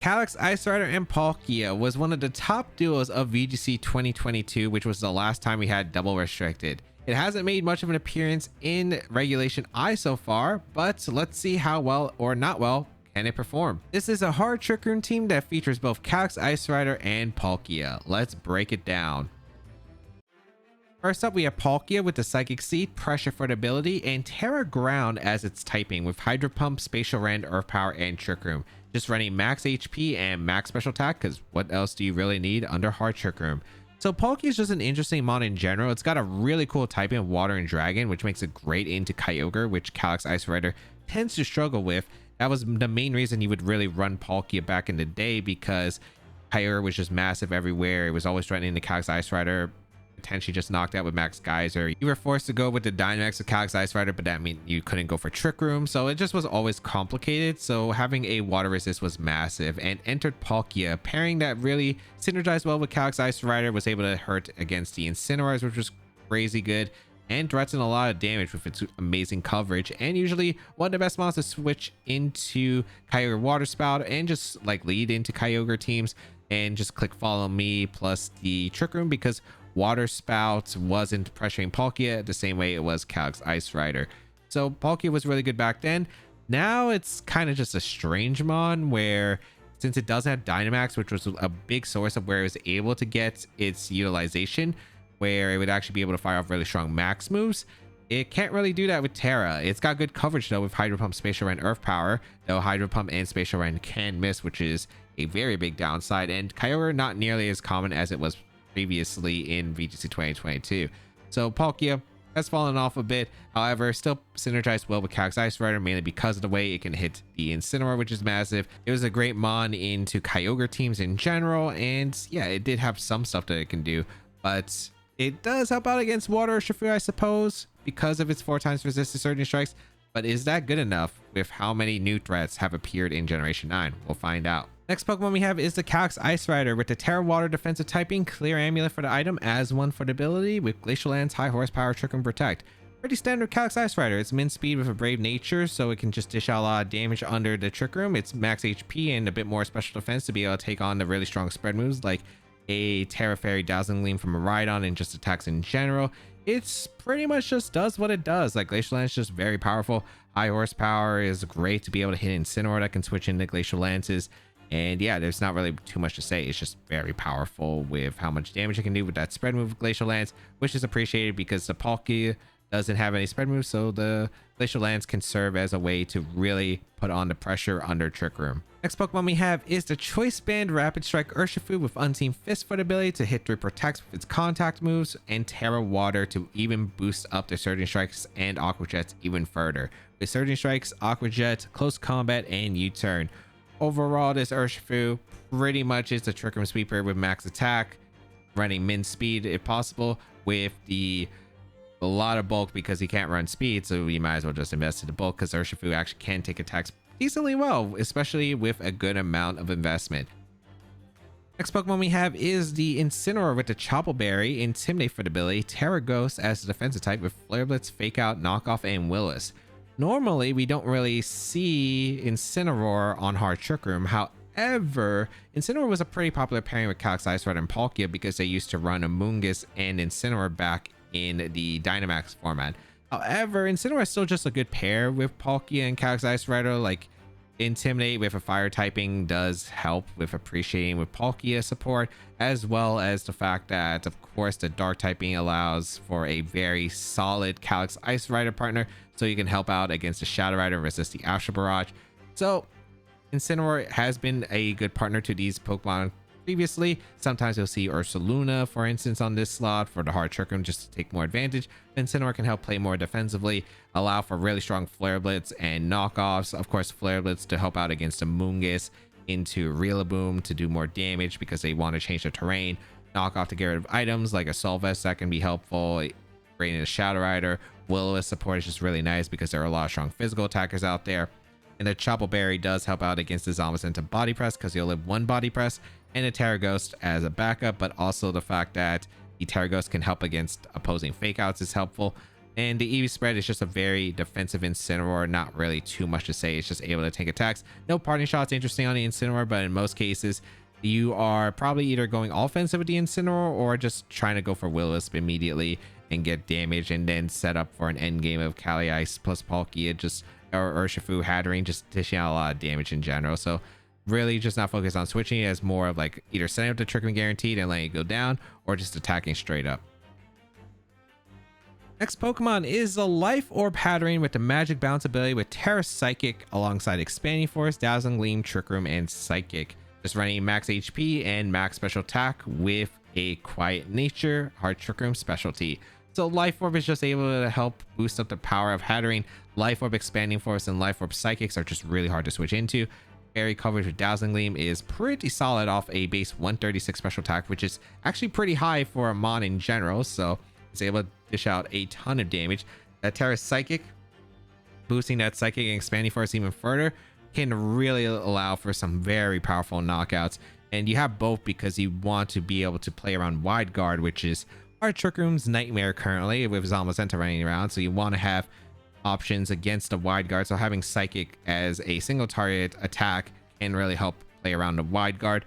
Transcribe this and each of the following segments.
Calyrex Ice Rider and Palkia was one of the top duos of VGC 2022, which was the last time we had double restricted. It hasn't made much of an appearance in Regulation I so far, but let's see how well or not well can it perform. This is a hard Trick Room team that features both Calyrex Ice Rider and Palkia. Let's break it down. First up, we have Palkia with the Psychic Seed, Pressure for the ability, and Terra Ground as its typing with Hydro Pump, Spatial Rend, Earth Power, and Trick Room. Just running max HP and max special attack, because what else do you really need under hard Trick Room? So Palkia is just an interesting mod in general. It's got a really cool typing of Water and Dragon, which makes it great into Kyogre, which Calyrex Ice Rider tends to struggle with. That was the main reason you would really run Palkia back in the day, because Kyogre was just massive everywhere. It was always threatening the Calyrex Ice Rider, potentially just knocked out with Max Geyser. You were forced to go with the Dynamax of Calyrex Ice Rider, but that meant you couldn't go for Trick Room, so it just was always complicated. So having a water resist was massive, and entered Palkia, pairing that really synergized well with Calyrex Ice Rider, was able to hurt against the Incineroars, which was crazy good, and threatened a lot of damage with its amazing coverage, and usually one of the best mods to switch into Kyogre Water Spout and just like lead into Kyogre teams and just click follow me plus the Trick Room, because Water Spout wasn't pressuring Palkia the same way it was Calyrex Ice Rider. So Palkia was really good back then. Now it's kind of just a strange mon where, since it doesn't have Dynamax, which was a big source of where it was able to get its utilization, where it would actually be able to fire off really strong max moves, it can't really do that with Terra. It's got good coverage though with Hydro Pump, Spatial Rend, Earth Power, though Hydro Pump and Spatial Rend can miss, which is a very big downside, and Kyogre not nearly as common as it was previously in VGC 2022. So Palkia has fallen off a bit, however still synergized well with Calyrex Ice Rider, mainly because of the way it can hit the Incineroar, which is massive. It was a great mon into Kyogre teams in general, and yeah, it did have some stuff that it can do, but it does help out against Water Urshifu, I suppose, because of its 4 times resist to Surging Strikes. But is that good enough with how many new threats have appeared in Generation 9? We'll find out. Next Pokemon we have is the Calyrex Ice Rider with the Terra Water defensive typing, Clear Amulet for the item, as one for the ability, with Glacial Lance, High Horsepower, Trick and Protect. Pretty standard Calyrex Ice Rider. It's min speed with a brave nature, so it can just dish out a lot of damage under the Trick Room. It's max HP and a bit more special defense to be able to take on the really strong spread moves like a Terra Fairy, Dazzling Gleam from a Rhydon, and just attacks in general. It's pretty much just does what it does. Like Glacial Lance is just very powerful. High Horsepower is great to be able to hit Incineroar that can switch into Glacial Lances. And yeah, there's not really too much to say. It's just very powerful with how much damage it can do with that spread move of Glacial Lance, which is appreciated because the Palkia doesn't have any spread moves, so the Glacial Lance can serve as a way to really put on the pressure under Trick Room. Next Pokemon we have is the Choice Band Rapid Strike Urshifu with Unseen Fist for the ability to hit through protects with its contact moves, and Terra Water to even boost up their Surging Strikes and Aqua Jets even further. With Surging Strikes, Aqua Jet, Close Combat, and U-Turn. Overall, this Urshifu pretty much is a Trick Room sweeper with max attack, running min speed if possible, with a lot of bulk because he can't run speed, so you might as well just invest in the bulk, because Urshifu actually can take attacks decently well, especially with a good amount of investment. Next Pokemon we have is the Incineroar with the Chople Berry, Intimidate for the ability, Terra Ghost as a defensive type with Flare Blitz, Fake Out, Knockoff, and Willis. Normally, we don't really see Incineroar on hard Trick Room. However, Incineroar was a pretty popular pairing with Calyrex Ice Rider and Palkia because they used to run Amoonguss and Incineroar back in the Dynamax format. However, Incineroar is still just a good pair with Palkia and Calyrex Ice Rider. Like, Intimidate with a fire typing does help with appreciating with Palkia support, as well as the fact that, of course, the dark typing allows for a very solid Calyrex Ice Rider partner, so you can help out against the Shadow Rider and resist the Astral Barrage. So Incineroar has been a good partner to these Pokemon previously. Sometimes you'll see Ursaluna, for instance, on this slot for the hard Trick Room just to take more advantage. Incineroar can help play more defensively, allow for really strong Flare Blitz and knockoffs. Of course, Flare Blitz to help out against Amoonguss, into Rillaboom to do more damage because they want to change the terrain. Knockoff to get rid of items like a Solvest that can be helpful. Bringing in a Shadow Rider. Will-O-Wisp support is just really nice because there are a lot of strong physical attackers out there. And the Chople Berry does help out against the Zombicent Body Press because you'll live one Body Press, and a Terra Ghost as a backup, but also the fact that the Terra Ghost can help against opposing Fake Outs is helpful. And the EV spread is just a very defensive Incineroar, not really too much to say. It's just able to tank attacks. No parting shots interesting on the Incineroar, but in most cases you are probably either going offensive with the Incineroar or just trying to go for Will-O-Wisp immediately and get damage, and then set up for an end game of Calyrex Ice plus Palkia, just or Urshifu Hatterene, just dishing out a lot of damage in general. So really just not focused on switching it, as more of like either setting up the Trick Room guaranteed and letting it go down, or just attacking straight up. Next Pokemon is the Life Orb Hatterene with the Magic Bounce ability with Terra Psychic alongside Expanding Force, Dazzling Gleam, Trick Room, and Psychic. Just running max HP and max special attack with a Quiet Nature, Hard Trick Room specialty. So Life Orb is just able to help boost up the power of Hatterene. Life Orb Expanding Force and Life Orb Psychics are just really hard to switch into. Fairy coverage with Dazzling Gleam is pretty solid off a base 136 special attack, which is actually pretty high for a mon in general. So it's able to dish out a ton of damage. That Terra Psychic, boosting that Psychic and Expanding Force even further, can really allow for some very powerful knockouts. And you have both because you want to be able to play around Wide Guard, which is our Trick Room's nightmare currently with Zamazenta running around. So you want to have options against the Wide Guard. So having Psychic as a single target attack can really help play around the Wide Guard.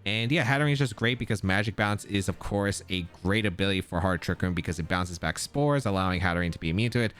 And yeah, Hatterene is just great because Magic Bounce is of course a great ability for Hard Trick Room because it bounces back spores, allowing Hatterene to be immune to it,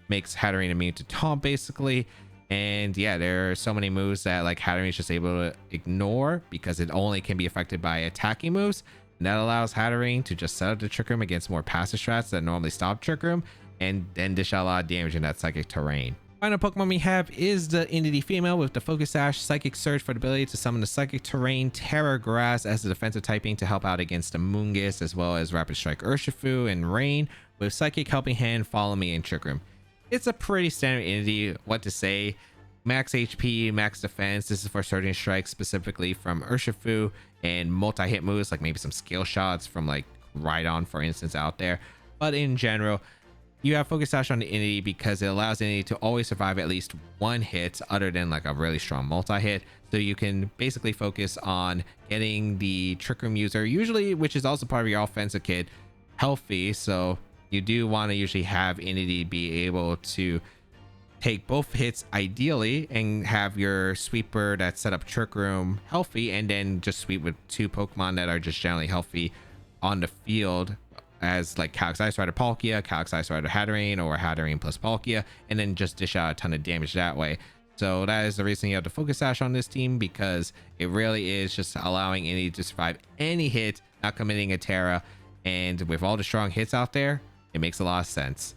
makes Hatterene immune to Taunt basically. And yeah, there are so many moves that like Hatterene is just able to ignore because it only can be affected by attacking moves. And that allows Hatterene to just set up the Trick Room against more passive strats that normally stop Trick Room, and then dish out a lot of damage in that Psychic terrain. Final Pokemon we have is the Entity Female with the Focus Sash, Psychic Surge for the ability to summon the Psychic terrain, Terra Grass as the defensive typing to help out against the Moongus, as well as Rapid Strike Urshifu and Rain, with Psychic Helping Hand, Follow Me, and Trick Room. It's a pretty standard entity, what to say. Max HP, max defense. This is for Surging Strike specifically from Urshifu, and multi-hit moves like maybe some skill shots from like Rhydon for instance out there. But in general, you have Focus Sash on the entity because it allows the entity to always survive at least one hit other than like a really strong multi-hit. So you can basically focus on getting the Trick Room user, usually, which is also part of your offensive kit, healthy. So you do want to usually have entity be able to take both hits ideally and have your sweeper that set up Trick Room healthy, and then just sweep with two Pokemon that are just generally healthy on the field, as like Calyrex Ice Rider Palkia, Calyrex Ice Rider Hatterene, or Hatterene plus Palkia, and then just dish out a ton of damage that way. So that is the reason you have to Focus Sash on this team, because it really is just allowing any to survive any hit, not committing a Terra, and with all the strong hits out there, it makes a lot of sense.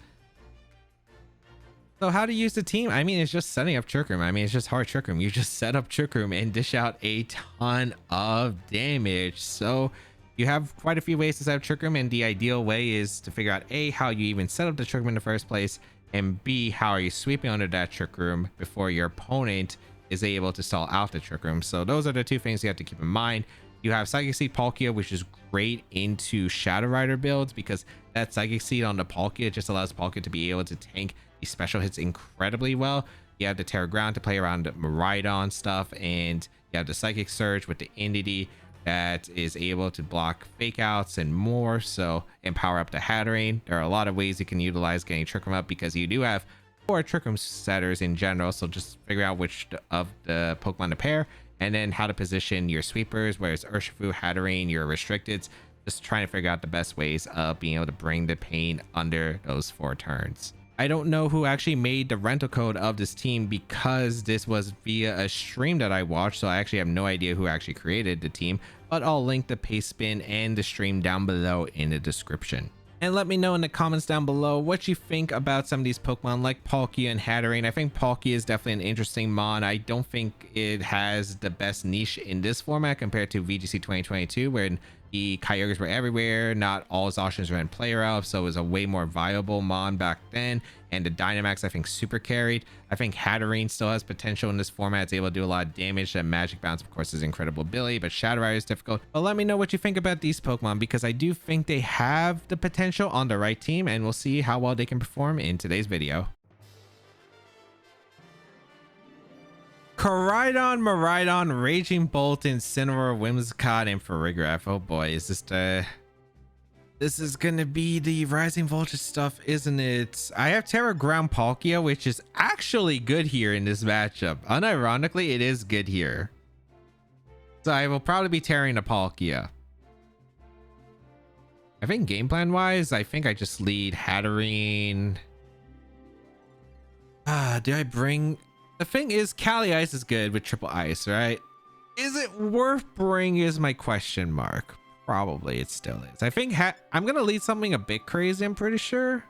So how to use the team? I mean, it's just setting up Trick Room. I mean, it's just hard Trick Room. You just set up Trick Room and dish out a ton of damage. So you have quite a few ways to set up Trick Room, and the ideal way is to figure out A, how you even set up the Trick Room in the first place, and B, how are you sweeping under that Trick Room before your opponent is able to stall out the Trick Room. So those are the two things you have to keep in mind. You have Psychic Seed Palkia, which is great into Shadow Rider builds because that Psychic Seed on the Palkia just allows Palkia to be able to tank these special hits incredibly well. You have the Terra Ground to play around Rhydon stuff, and you have the Psychic Surge with the Entity that is able to block fake outs and more, so and power up the Hatterene. There are a lot of ways you can utilize getting Trick Room up because you do have 4 Trick Room setters in general, so just figure out which of the Pokemon to pair, and then how to position your sweepers, whether it's Urshifu, Hatterene, your restricteds, just trying to figure out the best ways of being able to bring the pain under those 4 turns. I don't know who actually made the rental code of this team because this was via a stream that I watched, so I actually have no idea who actually created the team, but I'll link the paste spin and the stream down below in the description. And let me know in the comments down below what you think about some of these Pokemon like Palkia and Hatterene. I think Palkia is definitely an interesting mon. I don't think it has the best niche in this format compared to VGC 2022, where the Kyogres were everywhere, not all Zacians were in player up, so it was a way more viable mon back then. And the Dynamax I think super carried. I think Hatterene still has potential in this format. It's able to do a lot of damage. And Magic Bounce of course is incredible ability, but Shadow Rider is difficult. But let me know what you think about these Pokemon, because I do think they have the potential on the right team, and we'll see how well they can perform in today's video. Koraidon, Miraidon, Raging Bolt, Incineroar, Whimsicott, and Farigiraf. Oh boy, is this This is gonna be the Rising Voltage stuff, isn't it? I have Terra Ground Palkia, which is actually good here in this matchup. Unironically, it is good here. So I will probably be tearing a Palkia. I think game plan wise, I think I just lead Hatterene. Do I bring... The thing is, Calyrex Ice is good with triple ice, right? Is it worth bringing is my question mark. Probably it still is. I think I'm gonna lead something a bit crazy, I'm pretty sure.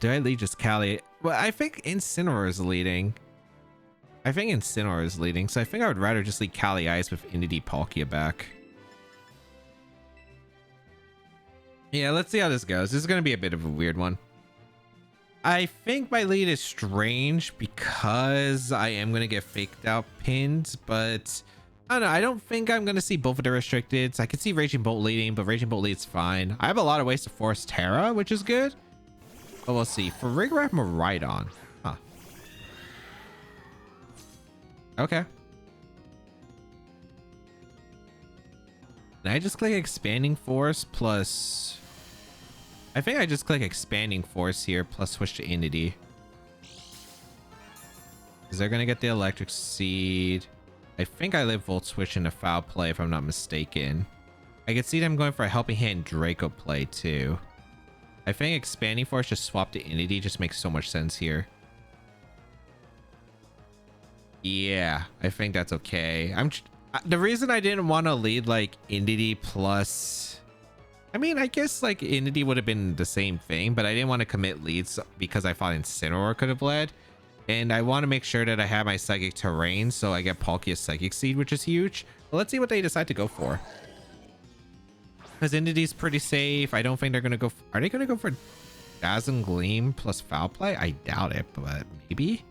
Do I lead just Cali? Well, I think Incineroar is leading. So I think I would rather just lead Calyrex Ice with Indeedee Palkia back. Yeah, let's see how this goes. This is gonna be a bit of a weird one. I think my lead is strange because I am going to get faked out pinned, but I don't know. I don't think I'm going to see both of the restricteds. I could see Raging Bolt leading, but Raging Bolt leads fine. I have a lot of ways to force Terra, which is good. But we'll see. For Rigrath Miraidon. Huh. Okay. Can I just click Expanding Force plus... I think I just click Expanding Force here, plus switch to Indeedee. Because they're going to get the Electric Seed. I think I live Volt Switch into Foul Play, if I'm not mistaken. I can see them going for a Helping Hand Draco play, too. I think Expanding Force just swap to Indeedee just makes so much sense here. Yeah, I think that's okay. The reason I didn't want to lead, like, Indeedee plus... I mean, I guess like Indeedee would have been the same thing, but I didn't want to commit leads because I thought Incineroar could have led. And I want to make sure that I have my Psychic Terrain, so I get Palkia's Psychic Seed, which is huge. But let's see what they decide to go for. Because Indeedee's pretty safe. I don't think they're going to go... Are they going to go for Dazzling Gleam plus Foul Play? I doubt it, but maybe.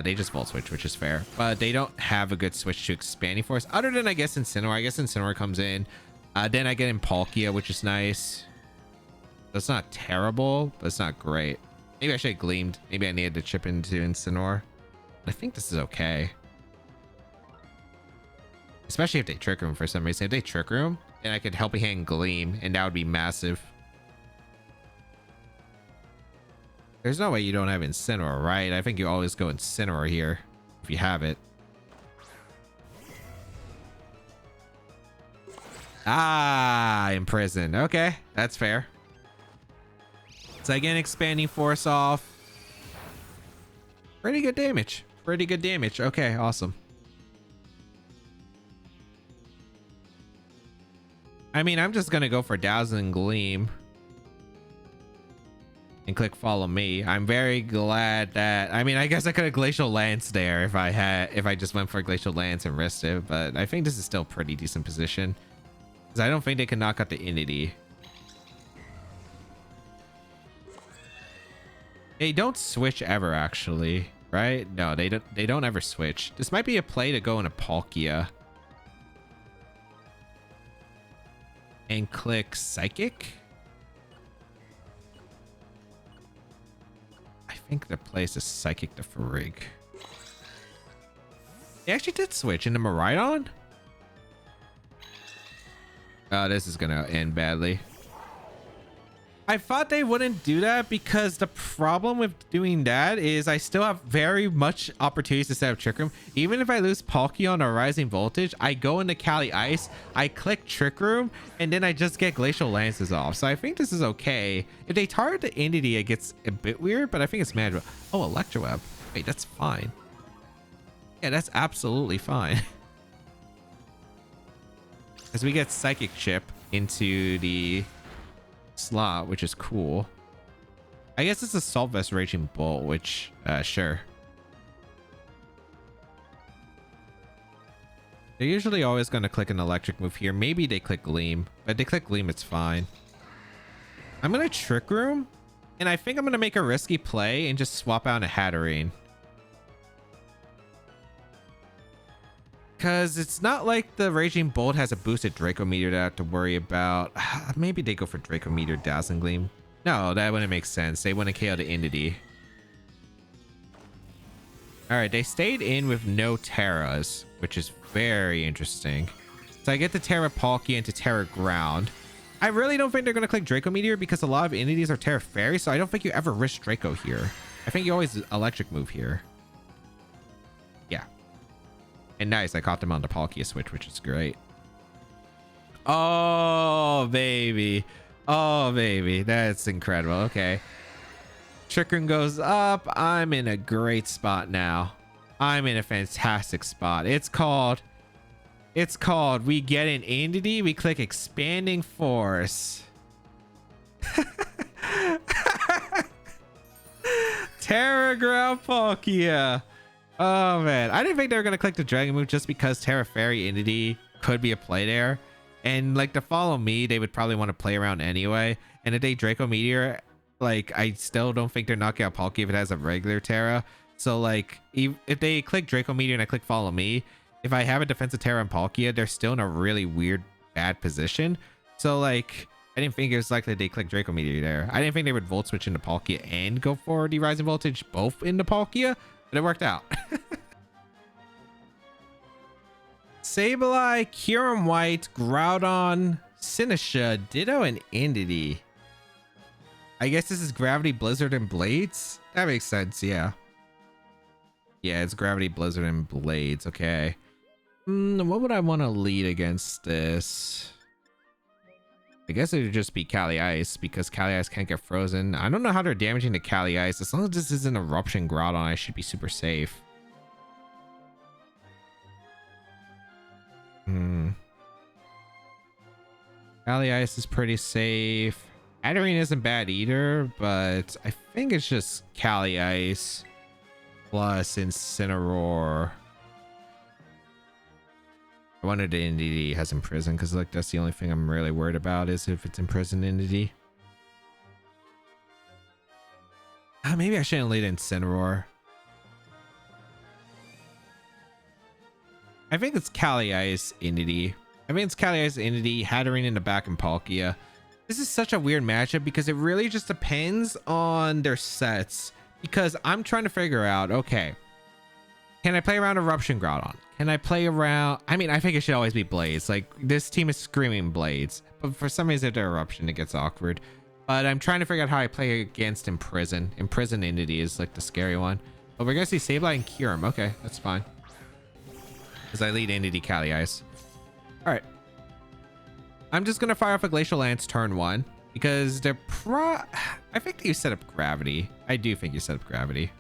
They just Volt Switch, which is fair. But they don't have a good switch to Expanding Force. Other than, I guess, Incineroar. I guess Incineroar comes in. Then I get in Palkia, which is nice. That's not terrible, but it's not great. Maybe I should have Gleamed. Maybe I needed to chip into Incineroar. I think this is okay. Especially if they Trick Room for some reason. If they Trick Room, then I could Helping Hand Gleam, and that would be massive. There's no way you don't have Incineroar, right? I think you always go Incineroar here, if you have it. Ah, Imprison. Okay, that's fair. So again, Expanding Force off. Pretty good damage. Pretty good damage. Okay, awesome. I mean, I'm just gonna go for Dazzling Gleam and click Follow Me. I'm very glad that... I mean, I guess I could have Glacial Lance there if I just went for Glacial Lance and risked it, but I think this is still a pretty decent position. I don't think they can knock out the Indeedee. They don't switch ever, actually, right? No, they don't ever switch. This might be a play to go in a Palkia and click Psychic. I think the play is a Psychic to Farig. They actually did switch into Miraidon. Oh, this is gonna end badly. I thought they wouldn't do that because the problem with doing that is I still have very much opportunities to set up Trick Room. Even if I lose Palkia on a Rising Voltage, I go into Calyrex Ice, I click Trick Room, and then I just get Glacial Lances off. So I think this is okay. If they target the Indeedee, it gets a bit weird, but I think it's manageable. Oh, Electroweb. Wait, that's fine. Yeah, that's absolutely fine. As we get Psychic Chip into the slot, which is cool. I guess it's a Assault Vest Raging Bolt, which sure. They're usually always going to click an electric move here. Maybe they click Gleam, but if they click Gleam, it's fine. I'm going to Trick Room, and I think I'm going to make a risky play and just swap out a Hatterene. Because it's not like the Raging Bolt has a boosted Draco Meteor that I have to worry about. Maybe they go for Draco Meteor Dazzling Gleam. No, that wouldn't make sense. They wouldn't KO the Indeedee. Alright, they stayed in with no Terras, which is very interesting. So I get to Terra Palkia into Terra Ground. I really don't think they're going to click Draco Meteor because a lot of entities are Terra Fairy, so I don't think you ever risk Draco here. I think you always Electric move here. Yeah. And nice, I caught them on the Palkia switch, which is great. Oh, baby. Oh, baby. That's incredible. Okay. Trick Room goes up. I'm in a great spot now. I'm in a fantastic spot. It's called we get an entity, we click Expanding Force. Terra Ground Palkia. Oh man, I didn't think they were gonna click the Dragon move just because Terra Fairy entity could be a play there, and like to follow me, they would probably want to play around anyway. And if they Draco Meteor, like I still don't think they're knocking out Palkia if it has a regular Terra. So like if they click Draco Meteor and I click Follow Me, if I have a defensive Terra and Palkia, they're still in a really weird bad position. So like I didn't think it was likely they click Draco Meteor there. I didn't think they would Volt Switch into Palkia and go for the Rising Voltage both into Palkia, but it worked out. Sableye, Kyurem White, Groudon, Sinistcha, Ditto, and Entity. I guess this is Gravity, Blizzard, and Blades? That makes sense, yeah. Yeah, it's Gravity, Blizzard, and Blades. Okay. What would I want to lead against this? I guess it would just be Cali Ice because Cali Ice can't get frozen. I don't know how they're damaging the Cali Ice. As long as this isn't Eruption Groudon, I should be super safe. Cali Ice is pretty safe. Hatterene isn't bad either, but I think it's just Cali Ice plus Incineroar. I wonder the entity has Imprison because like that's the only thing I'm really worried about is if it's Imprisoned entity. Maybe I shouldn't lead Incineroar. I think it's Cali Ice entity. I think it's Cali Ice entity, Hatterene in the back, and Palkia. This is such a weird matchup because it really just depends on their sets. Because I'm trying to figure out, okay, can I play around Eruption Groudon? Can I play around? I mean, I think it should always be Blades. Like, this team is screaming Blades. But for some reason, they're Eruption, it gets awkward. But I'm trying to figure out how I play against Imprison. Imprison entity is like the scary one. But we're going to see Sableye and Kyurem. Okay, that's fine. Because I lead entity Cali Ice. All right. I'm just going to fire off a Glacial Lance turn 1. Because they're I think you set up Gravity. I do think you set up Gravity.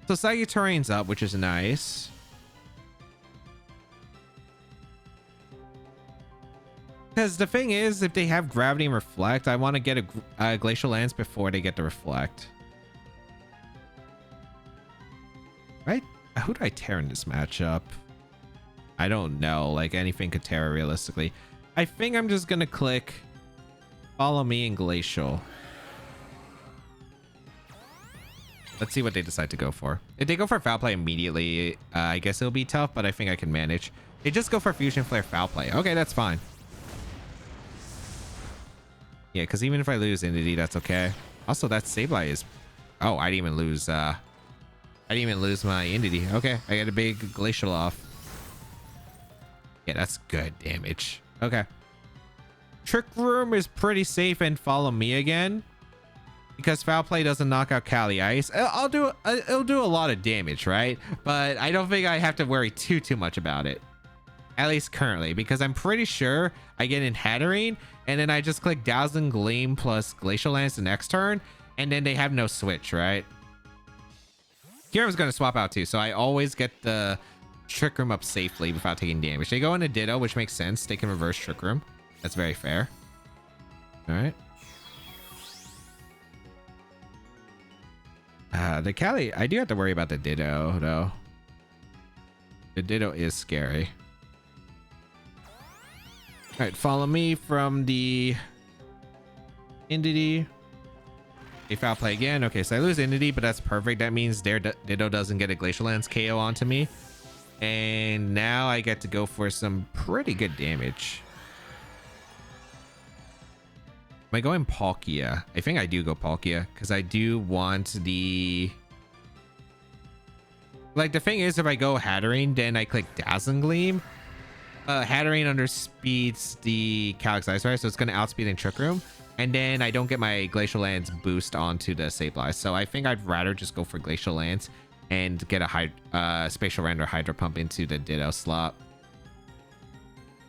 So Psychic Terrain's up, which is nice. Because the thing is, if they have Gravity and Reflect, I want to get a Glacial Lance before they get the Reflect. Right? Who do I tear in this matchup? I don't know. Like, anything could Terra realistically. I think I'm just going to click Follow Me and Glacial. Let's see what they decide to go for. If they go for Foul Play immediately, I guess it'll be tough, but I think I can manage. They just go for Fusion Flare Foul Play. Okay, that's fine. Yeah, because even if I lose Entity, that's okay. Also, that Sableye is... Oh, I didn't even lose... I didn't even lose my Entity. Okay, I got a big Glacial off. Yeah, that's good damage. Okay. Trick Room is pretty safe and Follow Me again. Because Foul Play doesn't knock out Cali Ice. It'll do a lot of damage, right? But I don't think I have to worry too much about it. At least currently. Because I'm pretty sure I get in Hatterene. And then I just click Dazzling Gleam plus Glacial Lance the next turn. And then they have no switch, right? Kyurem's going to swap out too. So I always get the... Trick Room up safely without taking damage. They go into Ditto, which makes sense. They can reverse Trick Room. That's very fair. All right. The Cali, I do have to worry about the Ditto though. The Ditto is scary. All right, Follow Me from the Entity. They Foul Play again. Okay, so I lose Entity, but that's perfect. That means their Ditto doesn't get a Glacial Lance KO onto me. And now I get to go for some pretty good damage. Am I going Palkia? I think I do go Palkia because I do want the Like, the thing is, if I go Hatterene, then I click Dazzling Gleam. Hatterene underspeeds the Calyrex Ice Rider, so it's going to outspeed in Trick Room. And then I don't get my Glacial Lance boost onto the Sableye. So I think I'd rather just go for Glacial Lance and get a Spatial Rend or Hydro Pump into the Ditto slot.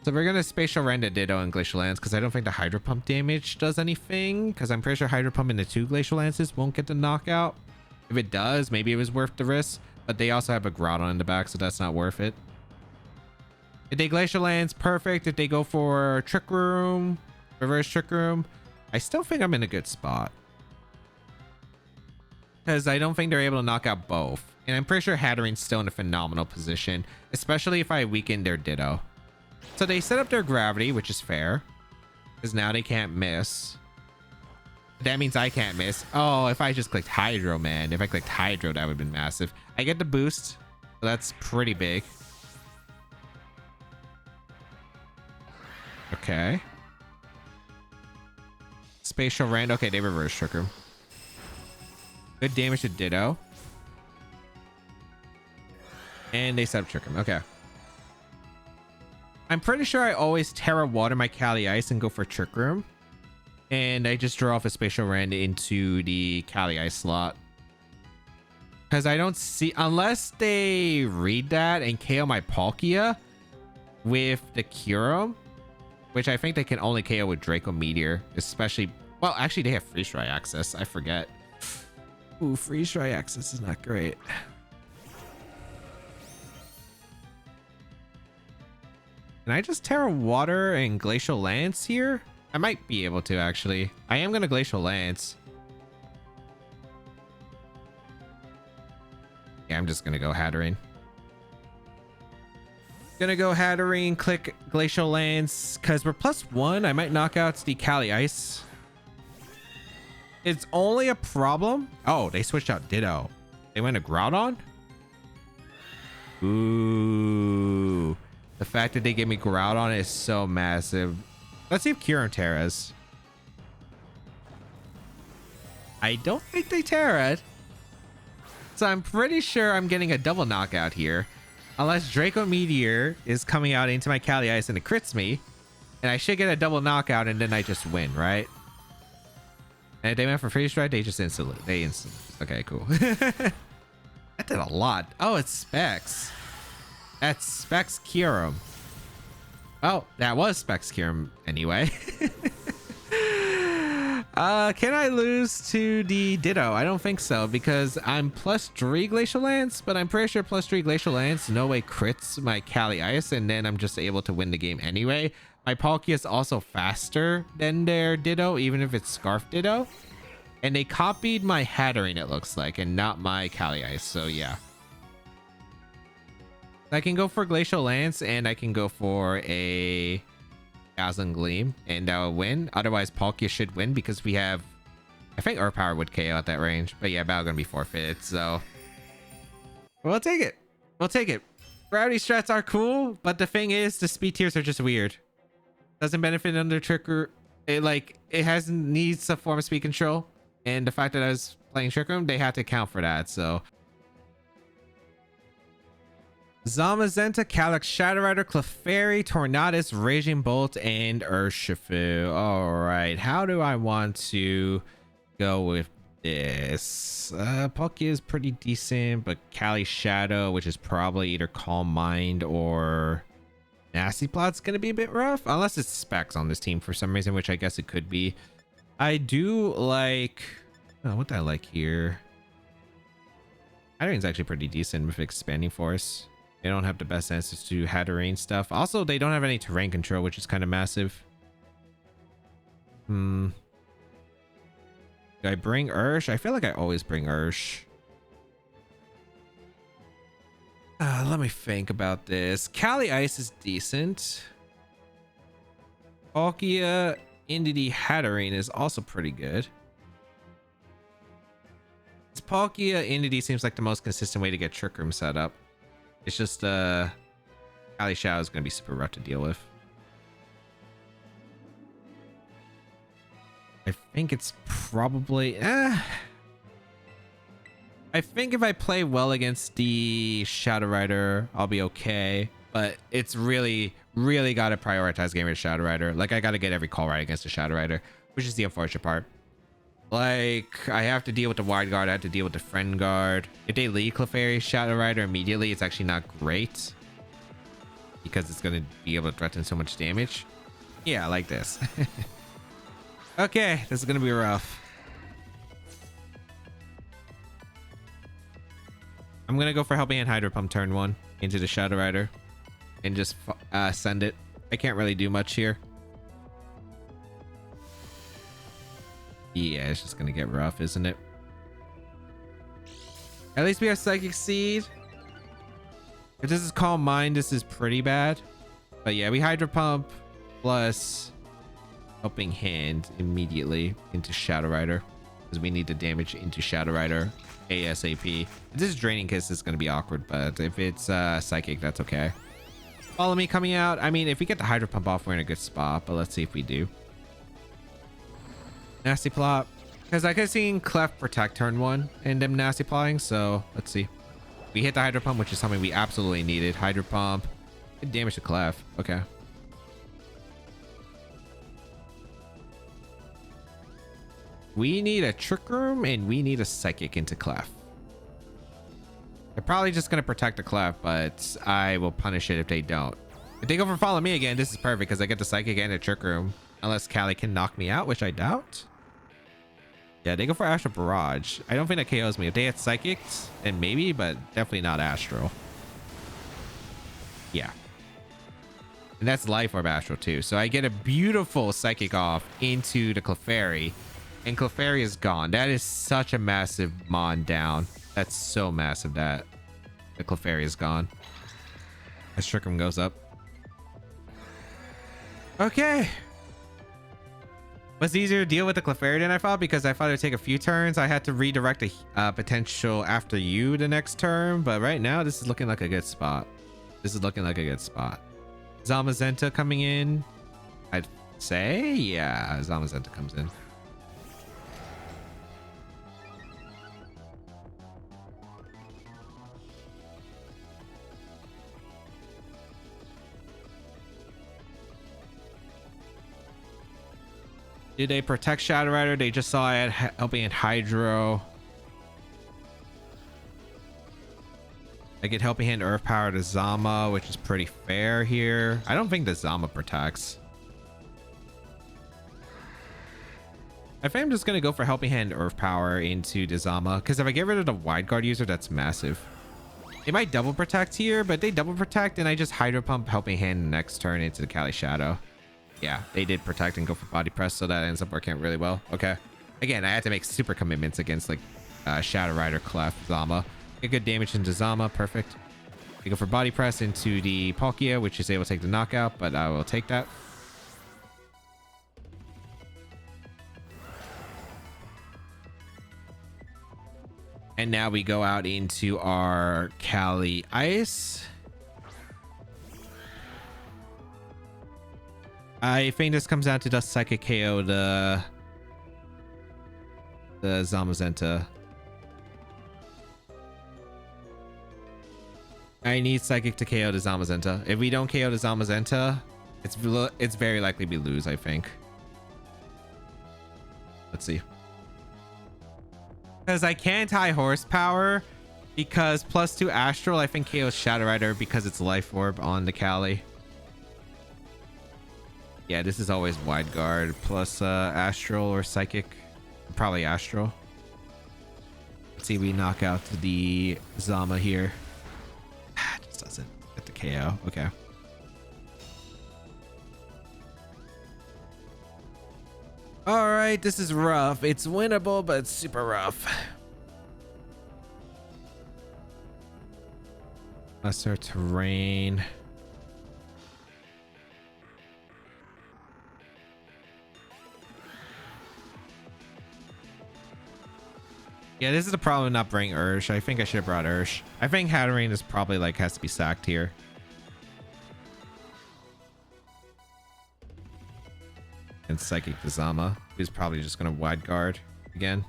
So we're going to Spatial Rend a Ditto and Glacial Lance because I don't think the Hydro Pump damage does anything. Because I'm pretty sure Hydro Pump into 2 Glacial Lances won't get the knockout. If it does, maybe it was worth the risk. But they also have a Groudon in the back, so that's not worth it. If they Glacial Lance, perfect. If they go for Trick Room, Reverse Trick Room, I still think I'm in a good spot. Because I don't think they're able to knock out both. And I'm pretty sure Hatterene's still in a phenomenal position, especially if I weaken their Ditto. So they set up their Gravity, which is fair. Because now they can't miss. That means I can't miss. Oh, if I just clicked Hydro, man. If I clicked Hydro, that would have been massive. I get the boost. So that's pretty big. Okay. Spatial Rend. Okay, they reverse Trick Room. Good damage to Ditto. And they set up Trick Room. Okay. I'm pretty sure I always Terra Water my Cali Ice and go for Trick Room. And I just draw off a Spatial Rend into the Cali Ice slot. Because I don't see... Unless they read that and KO my Palkia with the Kyurem, which I think they can only KO with Draco Meteor, especially... Well, actually, they have Freeze Dry access. I forget. Ooh, Freeze Dry access is not great. Can I just Terra Water and Glacial Lance here? I might be able to, actually. I am going to Glacial Lance. Yeah, I'm just going to go Hatterene. Gonna go Hatterene, click Glacial Lance, because we're +1. I might knock out the Cali Ice. It's only a problem. Oh, they switched out Ditto. They went to Groudon? Ooh. The fact that they gave me Groudon is so massive. Let's see if Kyurem Terras. I don't think they Terra'd. So I'm pretty sure I'm getting a double knockout here. Unless Draco Meteor is coming out into my Cali Ice and it crits me. And I should get a double knockout and then I just win, right? And if they went for Freeze Dry, they just instantly... Okay, cool. That did a lot. Oh, it's Specs. That's Specs Kyurem. Oh, that was Specs Kyurem anyway. Can I lose to the Ditto? I don't think so, because I'm +3 Glacial Lance, but I'm pretty sure +3 Glacial Lance no way crits my Cali Ice, and then I'm just able to win the game anyway. My Palkia is also faster than their Ditto, even if it's Scarf Ditto. And they copied my Hatterene, it looks like, and not my Cali Ice, so yeah. I can go for Glacial Lance, and I can go for a Dazzling Gleam, and that will win. Otherwise, Palkia should win because we have... I think Earth Power would KO at that range. But yeah, battle gonna be forfeited, so... We'll take it. We'll take it. Gravity strats are cool, but the thing is, the speed tiers are just weird. Doesn't benefit under Trick Room. It needs a form of speed control. And the fact that I was playing Trick Room, they had to account for that, so... Zamazenta, Calyrex Shadow Rider, Clefairy, Tornadus, Raging Bolt, and Urshifu. Alright, how do I want to go with this? Palkia is pretty decent, but Cali Shadow, which is probably either Calm Mind or Nasty Plot's gonna be a bit rough. Unless it's Specs on this team for some reason, which I guess it could be. I do like... Oh, what do I like here? Hatterene's actually pretty decent with Expanding Force. They don't have the best answers to Hatterene stuff. Also, they don't have any terrain control, which is kind of massive. Do I bring Ursh? I feel like I always bring Ursh. Let me think about this. Cali Ice is decent. Palkia into the Hatterene is also pretty good. Palkia Indity seems like the most consistent way to get Trick Room set up. It's just Cali Shadow is going to be super rough to deal with. I think it's probably I think if I play well against the Shadow Rider, I'll be okay. But it's really, really got to prioritize game with Shadow Rider. Like, I got to get every call right against the Shadow Rider, which is the unfortunate part. Like, I have to deal with the Wide Guard. I have to deal with the Friend Guard. If they lead Clefairy Shadow Rider immediately, it's actually not great. Because it's going to be able to threaten so much damage. Yeah, like this. Okay, this is going to be rough. I'm going to go for Helping Hand Hydro Pump turn 1 into the Shadow Rider. And just send it. I can't really do much here. Yeah, it's just gonna get rough, isn't it? At least we have Psychic Seed. If this is Calm Mind, this is pretty bad. But yeah, we Hydro Pump plus Helping Hand immediately into Shadow Rider. Because we need the damage into Shadow Rider ASAP. If this is Draining Kiss, it's gonna be awkward. But if it's Psychic, that's okay. Follow Me coming out. I mean, if we get the Hydro Pump off, we're in a good spot. But let's see if we do. Nasty Plot. Because I could have seen Clef protect turn 1 and them Nasty Plotting. So let's see. We hit the Hydro Pump, which is something we absolutely needed. Hydro Pump. Good damage to Clef. Okay. We need a Trick Room and we need a Psychic into Clef. They're probably just going to protect the Clef, but I will punish it if they don't. If they go for Follow Me again, this is perfect because I get the Psychic and the Trick Room. Unless Cali can knock me out, which I doubt. Yeah, they go for Astral Barrage. I don't think that KOs me. If they had Psychics, then maybe, but definitely not Astral. Yeah. And that's Life Orb Astral too. So I get a beautiful Psychic off into the Clefairy. And Clefairy is gone. That is such a massive Mon down. That's so massive that the Clefairy is gone. As Trick Room goes up. Okay. Was easier to deal with the Clefairy than I thought because I thought it would take a few turns. I had to redirect a potential after you the next turn. But right now, this is looking like a good spot. This is looking like a good spot. Zamazenta coming in. I'd say, yeah, Zamazenta comes in. Did they protect Shadow Rider? They just saw it helping in Hydro. I get Helping Hand Earth Power to Zama, which is pretty fair here. I don't think the Zama protects. I think I'm just going to go for Helping Hand Earth Power into the Zama. Because if I get rid of the Wide Guard user, that's massive. They might double protect here, but they double protect and I just Hydro Pump Helping Hand next turn into the Cali Shadow. Yeah, they did protect and go for Body Press, so that ends up working out really well. Okay. Again, I had to make super commitments against like Shadow Rider, Clef, Zama. Get good damage into Zama. Perfect. We go for Body Press into the Palkia, which is able to take the knockout, but I will take that. And now we go out into our Cali Ice. I think this comes down to just Psychic KO the Zamazenta. I need Psychic to KO the Zamazenta. If we don't KO the Zamazenta, it's very likely we lose, I think. Let's see. Because I can't high horsepower because +2 Astral, I think KO's Shadow Rider because it's Life Orb on the Cali. Yeah, this is always Wide Guard plus Astral or Psychic. Probably Astral. Let's see, we knock out the Zama here. Just doesn't get the KO. Okay. All right, this is rough. It's winnable, but it's super rough. Lesser Terrain. Yeah, this is the problem not bringing Ursh. I think I should have brought Ursh. I think Hatterene is probably like has to be sacked here. And Psychic to Zama, who's probably just gonna Wide Guard again.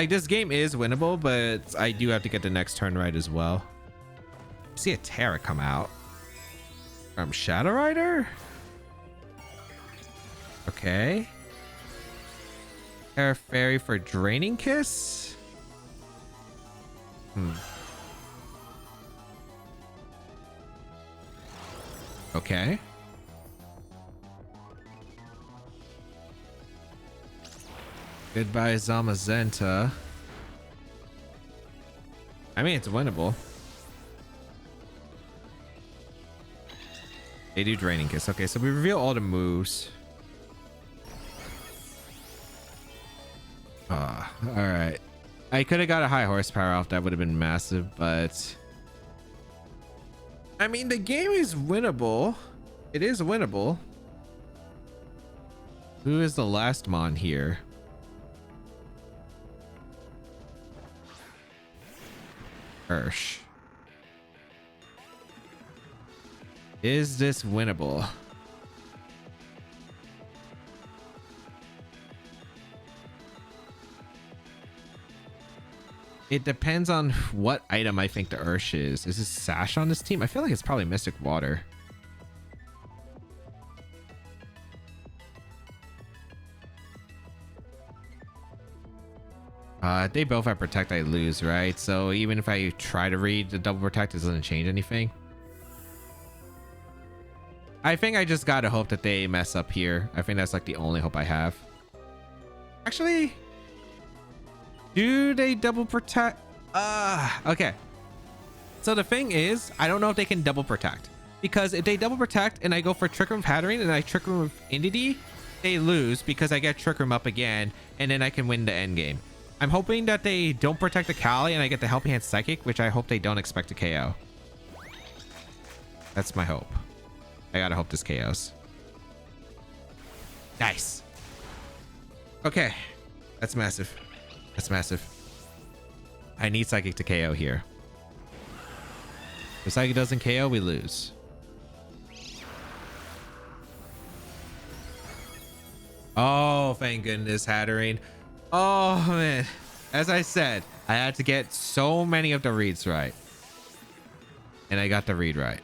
Like, this game is winnable, but I do have to get the next turn right as well. See a Terra come out from Shadow Rider. Okay. Terra Fairy for Draining Kiss. Okay. Goodbye, Zamazenta. I mean, it's winnable. They do Draining Kiss. Okay, so we reveal all the moves. All right. I could have got a high horsepower off. That would have been massive, but I mean, the game is winnable. It is winnable. Who is the last mon here? Ursh. Is this winnable? It depends on what item I think the Ursh is. Is this Sash on this team? I feel like it's probably Mystic Water. They both have Protect, I lose, right? So even if I try to read the double Protect, it doesn't change anything. I think I just gotta hope that they mess up here. I think that's like the only hope I have. Actually, do they double protect? Okay. So the thing is, I don't know if they can double protect, because if they double protect and I go for Trick Room Hattering and I Trick Room with Entity, they lose because I get Trick Room up again and then I can win the end game. I'm hoping that they don't protect the Cali and I get the Helping Hand Psychic, which I hope they don't expect to KO. That's my hope. I gotta hope this KOs. Nice. Okay. That's massive. That's massive. I need Psychic to KO here. If Psychic doesn't KO, we lose. Oh, thank goodness, Hattering. Oh, man. As I said, I had to get so many of the reads right. And I got the read right.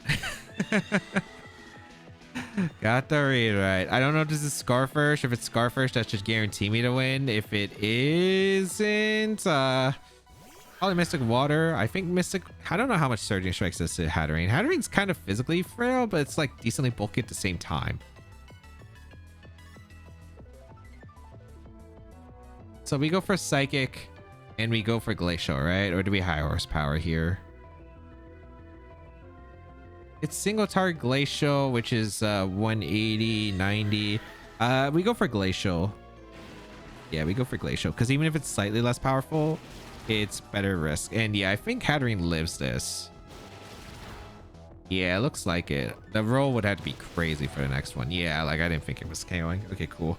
Got the read right. I don't know if this is Scarfirst. If it's Scarfirst, that should guarantee me to win. If it isn't, probably Mystic Water. I think Mystic... I don't know how much Surging Strikes does to Hattering. Hattering's kind of physically frail, but it's like decently bulky at the same time. So we go for Psychic and we go for Glacial, right? Or do we high horsepower here? It's single target Glacial, which is 180, 90. We go for Glacial. Yeah, we go for Glacial, because even if it's slightly less powerful, it's better risk. And yeah, I think Hattering lives this. Yeah, it looks like it. The roll would have to be crazy for the next one. Yeah, like I didn't think it was KOing. Okay, cool.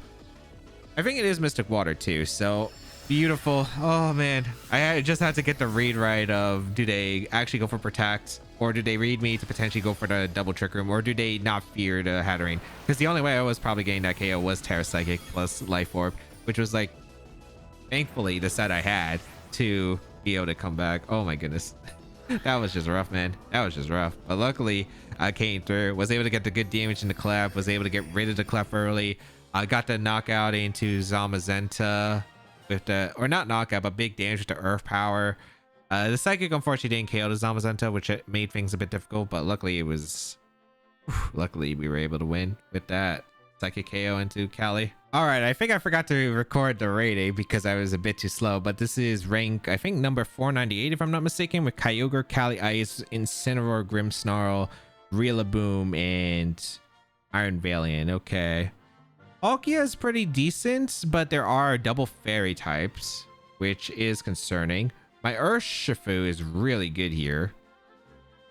I think it is Mystic Water too, so beautiful. Oh man, I just had to get the read right of, do they actually go for Protect, or do they read me to potentially go for the double Trick Room, or do they not fear the Hattering? Because the only way I was probably getting that KO was Terra Psychic plus Life Orb, which was like, thankfully, the set I had to be able to come back. Oh my goodness. That was just rough, man. That was just rough. But luckily, I came through, was able to get the good damage in the clef, was able to get rid of the clef early. I got the knockout into Zamazenta with the, or not knockout, but big damage with the Earth Power. The Psychic unfortunately didn't KO the Zamazenta, which made things a bit difficult, but luckily it was, luckily we were able to win with that Psychic KO into Cali. All right, I think I forgot to record the rating because I was a bit too slow, but this is rank, I think number 498 if I'm not mistaken, with Kyogre, Cali Ice, Incineroar, Grimmsnarl, Rillaboom, and Iron Valiant. Okay. Palkia is pretty decent, but there are double fairy types, which is concerning. My Urshifu is really good here.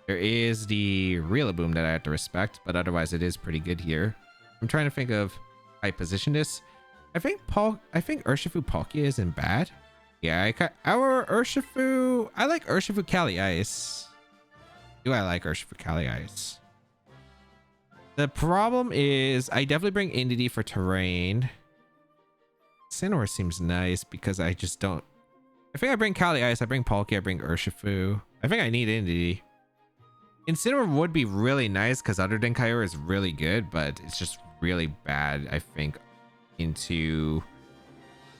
There is the Rillaboom that I have to respect, but otherwise it is pretty good here. I'm trying to think of how I position this. I think Urshifu Palkia isn't bad. Yeah, our Urshifu, I like Urshifu Cali Ice. Do I like Urshifu Cali Ice? The problem is I definitely bring Entity for terrain. Incineroar seems nice because I just don't... I think I bring Cali Ice, I bring Palkia, I bring Urshifu. I think I need Entity. Incineroar would be really nice because other than Kyogre is really good, but it's just really bad, I think, into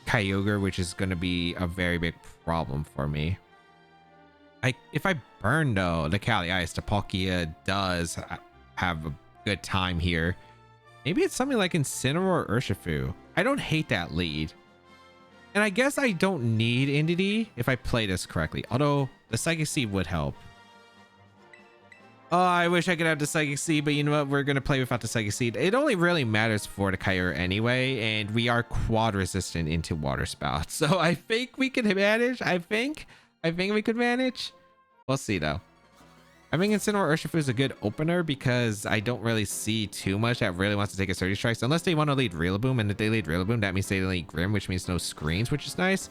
Kyogre, which is going to be a very big problem for me. If I burn though the Cali Ice, the Palkia does have a good time here. Maybe it's something like Incineroar or Urshifu. I don't hate that lead. And I guess I don't need Entity if I play this correctly, although the Psychic Seed would help. Oh, I wish I could have the Psychic Seed, but you know what? We're going to play without the Psychic Seed. It only really matters for the Kyogre anyway, and we are quad resistant into Water Spout. So I think we can manage. I think we could manage. We'll see though. I think Incineroar Urshifu is a good opener because I don't really see too much that really wants to take a Surge Strikes unless they want to lead Rillaboom, and if they lead Rillaboom, that means they lead Grim, which means no screens, which is nice.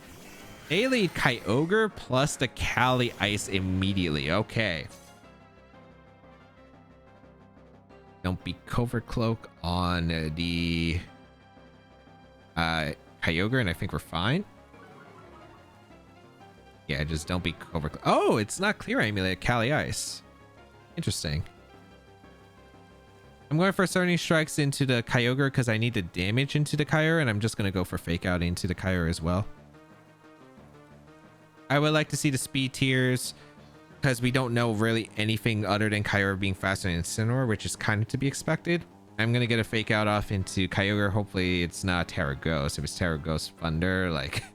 They lead Kyogre plus the Cali Ice immediately. Okay. Don't be Covert Cloak on the Kyogre, and I think we're fine. Yeah, just don't be Covert Cloak. Oh, it's not Clear Amulet, Cali Ice. Interesting. I'm going for Surging Strikes into the Kyogre because I need the damage into the Kyogre, and I'm just going to go for Fake Out into the Kyogre as well. I would like to see the speed tiers because we don't know really anything other than Kyogre being faster than Incineroar, which is kind of to be expected. I'm going to get a Fake Out off into Kyogre. Hopefully it's not Terra Ghost. If it's Terra Ghost Thunder, like,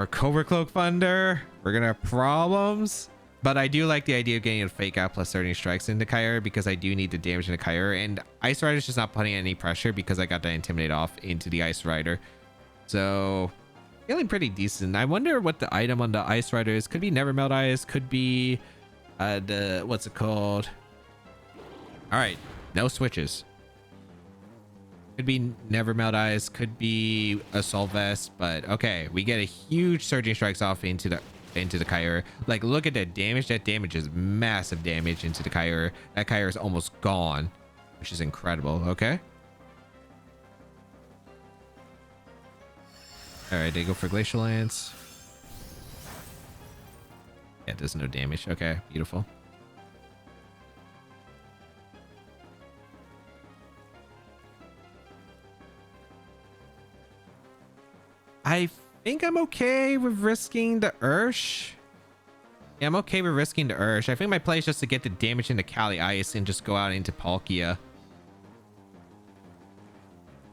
or Covert Cloak Thunder, we're going to have problems. But I do like the idea of getting a Fake Out plus Surging Strikes into Kyogre because I do need the damage into Kyogre. And Ice Rider's just not putting any pressure because I got the Intimidate off into the Ice Rider. So feeling pretty decent. I wonder what the item on the Ice Rider is. Could be Never Melt Ice. Could be the, what's it called? All right, no switches. Could be Never Melt Ice. Could be Assault Vest. But okay, we get a huge Surging Strikes off into the Kyogre. Like, look at that damage. That damage is massive damage into the Kyogre. That Kyogre is almost gone, which is incredible. Okay. All right, they go for Glacial Lance. Yeah, there's no damage. Okay, beautiful. I think I'm okay with risking the Ursh. Yeah, I'm okay with risking the Ursh. I think my play is just to get the damage into Cali Ice and just go out into Palkia.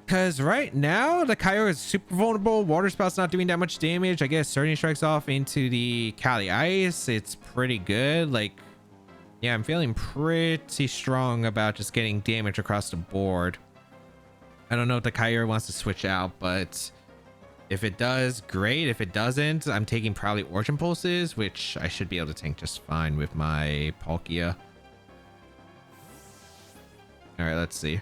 Because right now, the Kyogre is super vulnerable. Water Spout's not doing that much damage. I guess Surging Strikes off into the Cali Ice. It's pretty good. Like, yeah, I'm feeling pretty strong about just getting damage across the board. I don't know if the Kyogre wants to switch out, but if it does, great. If it doesn't, I'm taking probably Origin Pulses, which I should be able to tank just fine with my Palkia. All right, let's see.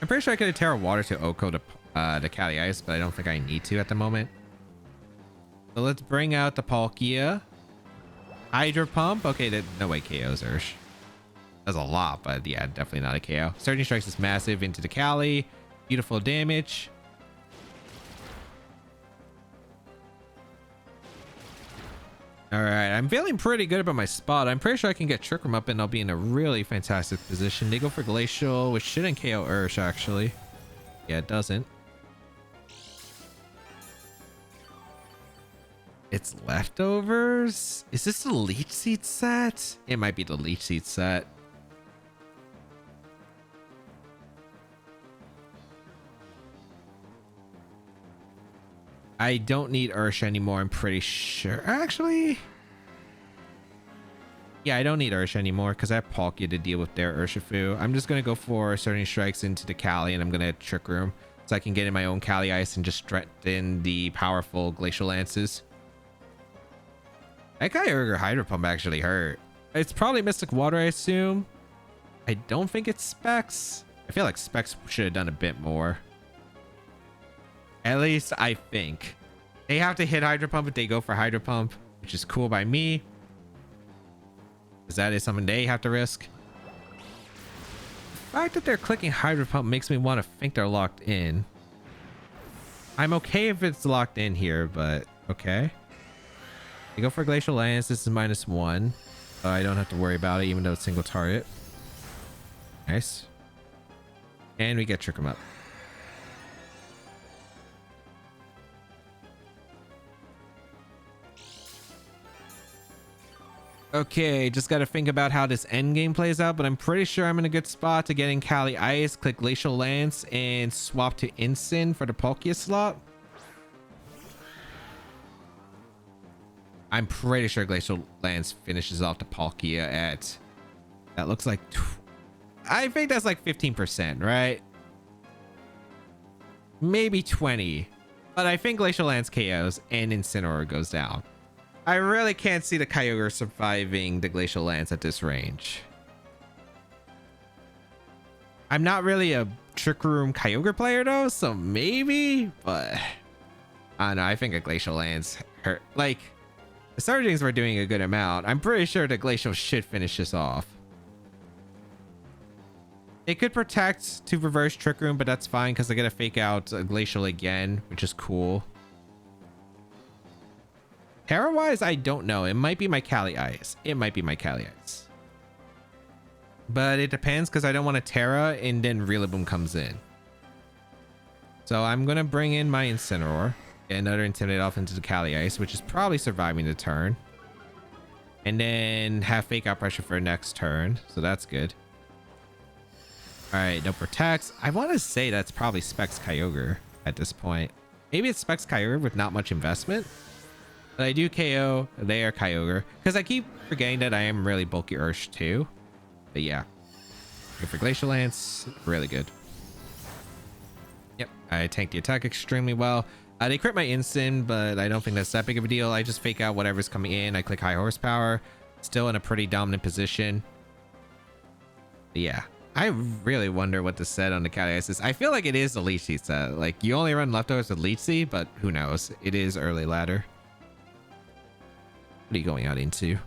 I'm pretty sure I could have Terra Water to Oko the Cali Ice, but I don't think I need to at the moment. So let's bring out the Palkia. Hydro Pump. Okay, no way KOs Ursh. That's a lot, but yeah, definitely not a KO. Surging Strikes is massive into the Cali. Beautiful damage. All right, I'm feeling pretty good about my spot. I'm pretty sure I can get Trick Room up and I'll be in a really fantastic position. They go for Glacial, which shouldn't KO Ursh, actually. Yeah, it doesn't. It's leftovers? Is this the Leech Seed set? It might be the Leech Seed set. I don't need Ursh anymore, I'm pretty sure. Actually, yeah, I don't need Ursh anymore because I have Palkia to deal with their Urshifu. I'm just going to go for Surging Strikes into the Cali, and I'm going to Trick Room so I can get in my own Cali Ice and just threaten the powerful Glacial Lances. That Kyogre Hydro Pump actually hurt. It's probably Mystic Water, I assume. I don't think it's Specs. I feel like Specs should have done a bit more. At least I think. They have to hit Hydro Pump if they go for Hydro Pump, which is cool by me, because that is something they have to risk. The fact that they're clicking Hydro Pump makes me want to think they're locked in. I'm okay if it's locked in here, but Okay. We go for Glacial Lance. This is -1. I don't have to worry about it, even though it's single target. Nice. And we get Trick 'em Up. Okay, just got to think about how this end game plays out, but I'm pretty sure I'm in a good spot to getting Cali Ice, click Glacial Lance, and swap to Instant for the Palkia slot. I'm pretty sure Glacial Lance finishes off the Palkia at... That looks like... I think that's like 15%, right? Maybe 20. But I think Glacial Lance KOs and Incineroar goes down. I really can't see the Kyogre surviving the Glacial Lance at this range. I'm not really a Trick Room Kyogre player though, so maybe, but I don't know. I think a Glacial Lance hurt. Like, the Surgings were doing a good amount. I'm pretty sure the Glacial should finish this off. It could protect to reverse Trick Room, but that's fine because I get to fake out a Glacial again, which is cool. Terra-wise, I don't know. It might be my Cali Ice. It might be my Cali Ice. But it depends because I don't want to Terra and then Rillaboom comes in. So I'm going to bring in my Incineroar. Get another Intimidate off into the Cali Ice, which is probably surviving the turn. And then have Fake Out Pressure for next turn. So that's good. Alright, no protects. I want to say that's probably Specs Kyogre at this point. Maybe it's Specs Kyogre with not much investment. But I do KO their Kyogre because I keep forgetting that I am really bulky Ursh too. But yeah, go for Glacial Lance, really good. Yep, I tanked the attack extremely well. They crit my instant, but I don't think that's that big of a deal. I just fake out whatever's coming in. I click high horsepower, still in a pretty dominant position. But yeah, I really wonder what the set on the Cali Ice is. I feel like it is the Leech Seed set. Like you only run leftovers with Leech Seed, but who knows? It is early ladder. What are you going out into?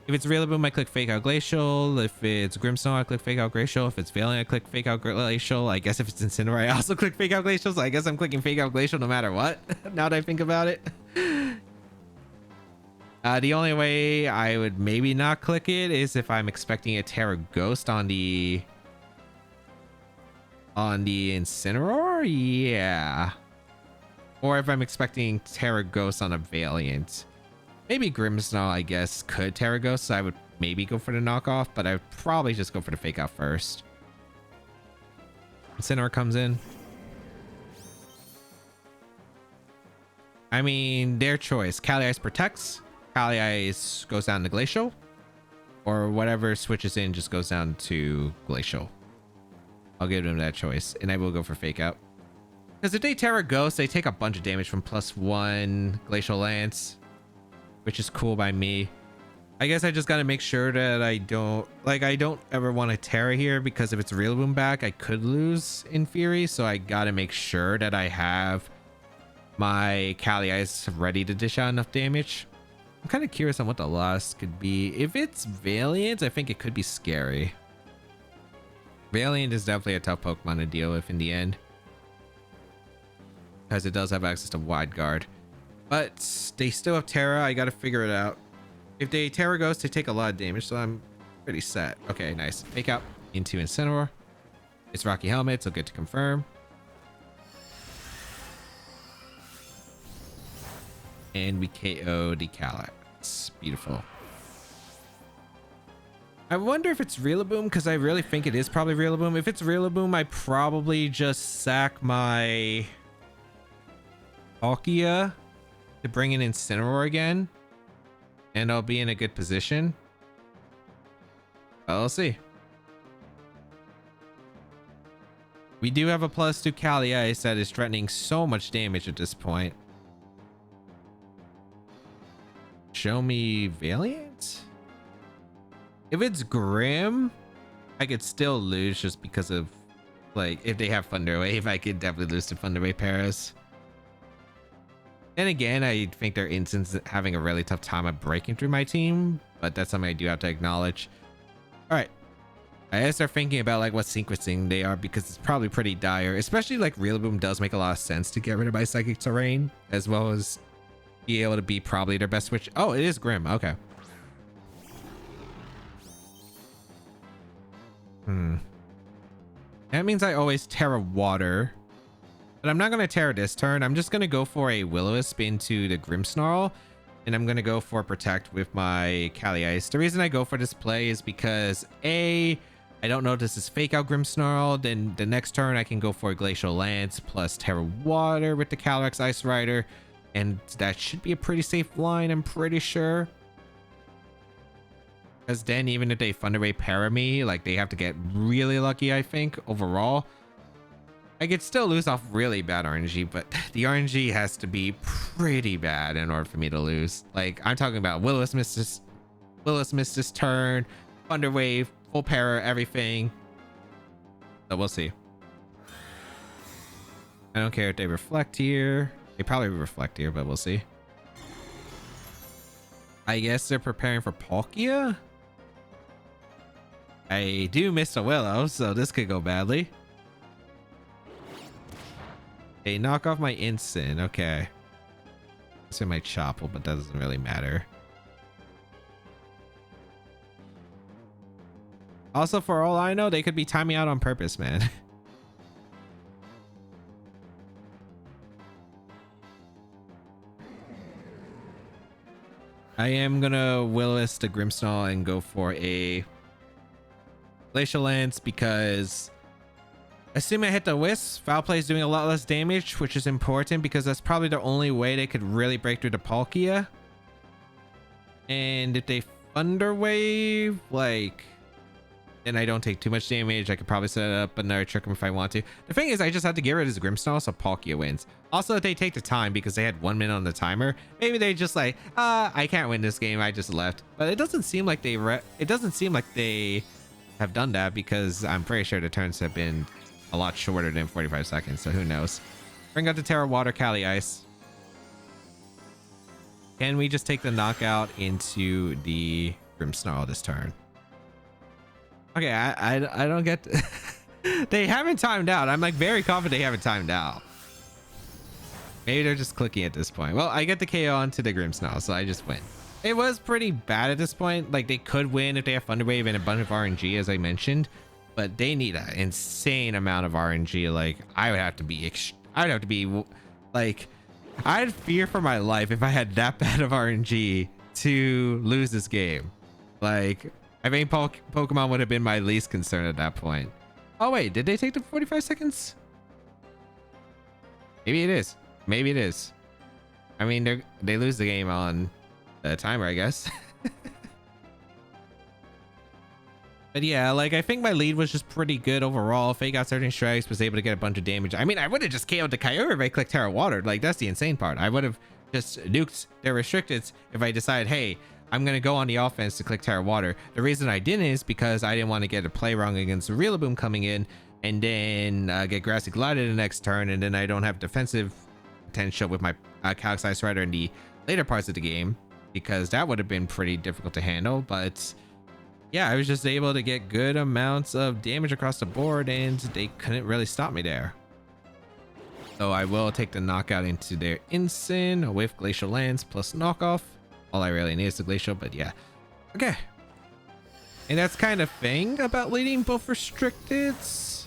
If it's Rillaboom, I click Fake Out Glacial. If it's Grimmsnarl, I click Fake Out Glacial. If it's Valiant, I click Fake Out Glacial. I guess if it's Incineroar, I also click Fake Out Glacial. So I guess I'm clicking Fake Out Glacial no matter what. Now that I think about it. The only way I would maybe not click it is if I'm expecting a Terra Ghost on the Incineroar. Yeah. Or if I'm expecting Terra Ghost on a Valiant. Maybe Grimmsnarl, I guess, could Terra Ghost, so I would maybe go for the knockoff, but I would probably just go for the fake out first. Incineroar comes in. I mean, their choice. Cali Ice protects. Cali Ice goes down to Glacial. Or whatever switches in just goes down to Glacial. I'll give them that choice, and I will go for fake out. Because if they Terra Ghost, they take a bunch of damage from +1 Glacial Lance, which is cool by me. I guess I just got to make sure that I don't ever want to Terra here, because if it's Rillaboom back, I could lose in theory. So I got to make sure that I have my Cali Ice ready to dish out enough damage. I'm kind of curious on what the loss could be. If it's Valiant, I think it could be scary. Valiant is definitely a tough Pokemon to deal with in the end, because it does have access to Wide Guard. But they still have Terra. I got to figure it out. If they Terra Ghost, they take a lot of damage, so I'm pretty set. Okay, nice. Fake out into Incineroar. It's Rocky Helmet, so good to confirm. And we KO the Calyrex. Beautiful. I wonder if it's Rillaboom, because I really think it is probably Rillaboom. If it's Rillaboom, I probably just sack my Palkia to bring in Incineroar again, and I'll be in a good position. I'll see. We do have a +2 Cali Ice that is threatening so much damage at this point. Show me Valiant? If it's Grim, I could still lose just because of, like, if they have Thunder Wave, I could definitely lose to Thunder Wave Paras. And again, I think their instance having a really tough time at breaking through my team, but that's something I do have to acknowledge. All right, I gotta start thinking about like what sequencing they are, because it's probably pretty dire. Especially like Rillaboom does make a lot of sense to get rid of my Psychic Terrain, as well as be able to be probably their best switch. Oh, it is Grim. Okay. That means I always Terra Water. But I'm not going to Terra this turn. I'm just going to go for a Will-O-Wisp into the Grimmsnarl. And I'm going to go for Protect with my Cali Ice. The reason I go for this play is because A, I don't know if this is fake out Grimmsnarl. Then the next turn I can go for a Glacial Lance plus Terra Water with the Calyrex Ice Rider. And that should be a pretty safe line, I'm pretty sure. Because then even if they Thunder Wave para me, like they have to get really lucky, I think, overall. I could still lose off really bad RNG, but the RNG has to be pretty bad in order for me to lose. Like, I'm talking about Will-O-Wisp missed this turn, Thunder Wave, full para, everything. So we'll see. I don't care if they reflect here. They probably reflect here, but we'll see. I guess they're preparing for Palkia. I do miss a Willow, so this could go badly. They knock off my instant. Okay. It's in my Chopple, but that doesn't really matter. Also, for all I know, they could be timing out on purpose, man. I am gonna Will-O-Wisp the Grimmsnarl and go for a Glacial Lance because assuming I hit the Wisp, Foul Play is doing a lot less damage, which is important because that's probably the only way they could really break through the Palkia. And if they Thunder Wave, like, then I don't take too much damage. I could probably set up another trick if I want to. The thing is, I just have to get rid of this Grimmsnarl so Palkia wins. Also, if they take the time because they had 1 minute on the timer, maybe they just like, I can't win this game. I just left. But it doesn't seem like they have done that because I'm pretty sure the turns have been a lot shorter than 45 seconds. So who knows? Bring out the Terra Water, Cali Ice. Can we just take the knockout into the Grimmsnarl this turn? Okay, I don't get they haven't timed out. I'm like very confident they haven't timed out. Maybe they're just clicking at this point. Well, I get the KO onto the Grimmsnarl, so I just win. It was pretty bad at this point. Like they could win if they have Thunder Wave and a bunch of RNG, as I mentioned, but they need an insane amount of RNG. Like I'd have to be like, I'd fear for my life if I had that bad of RNG to lose this game. Like, I think Pokemon would have been my least concern at that point. Oh wait, did they take the 45 seconds? Maybe it is. Maybe it is. I mean, they lose the game on the timer, I guess. But yeah, like I think my lead was just pretty good overall. Fake out certain strikes, was able to get a bunch of damage. I mean, I would have just KO'd the Kyogre if I clicked Terra Water. Like that's the insane part. I would have just nuked their restricteds if I decide, hey, I'm going to go on the offense to click Terra Water. The reason I didn't is because I didn't want to get a play wrong against the Rillaboom coming in and then get Grassy Glided the next turn, and then I don't have defensive potential with my Calyrex Ice Rider in the later parts of the game, because that would have been pretty difficult to handle. But yeah, I was just able to get good amounts of damage across the board and they couldn't really stop me there. So I will take the knockout into their Instant with Glacial Lance plus knockoff. All I really need is the Glacial, but yeah. Okay. And that's kind of thing about leading both restricteds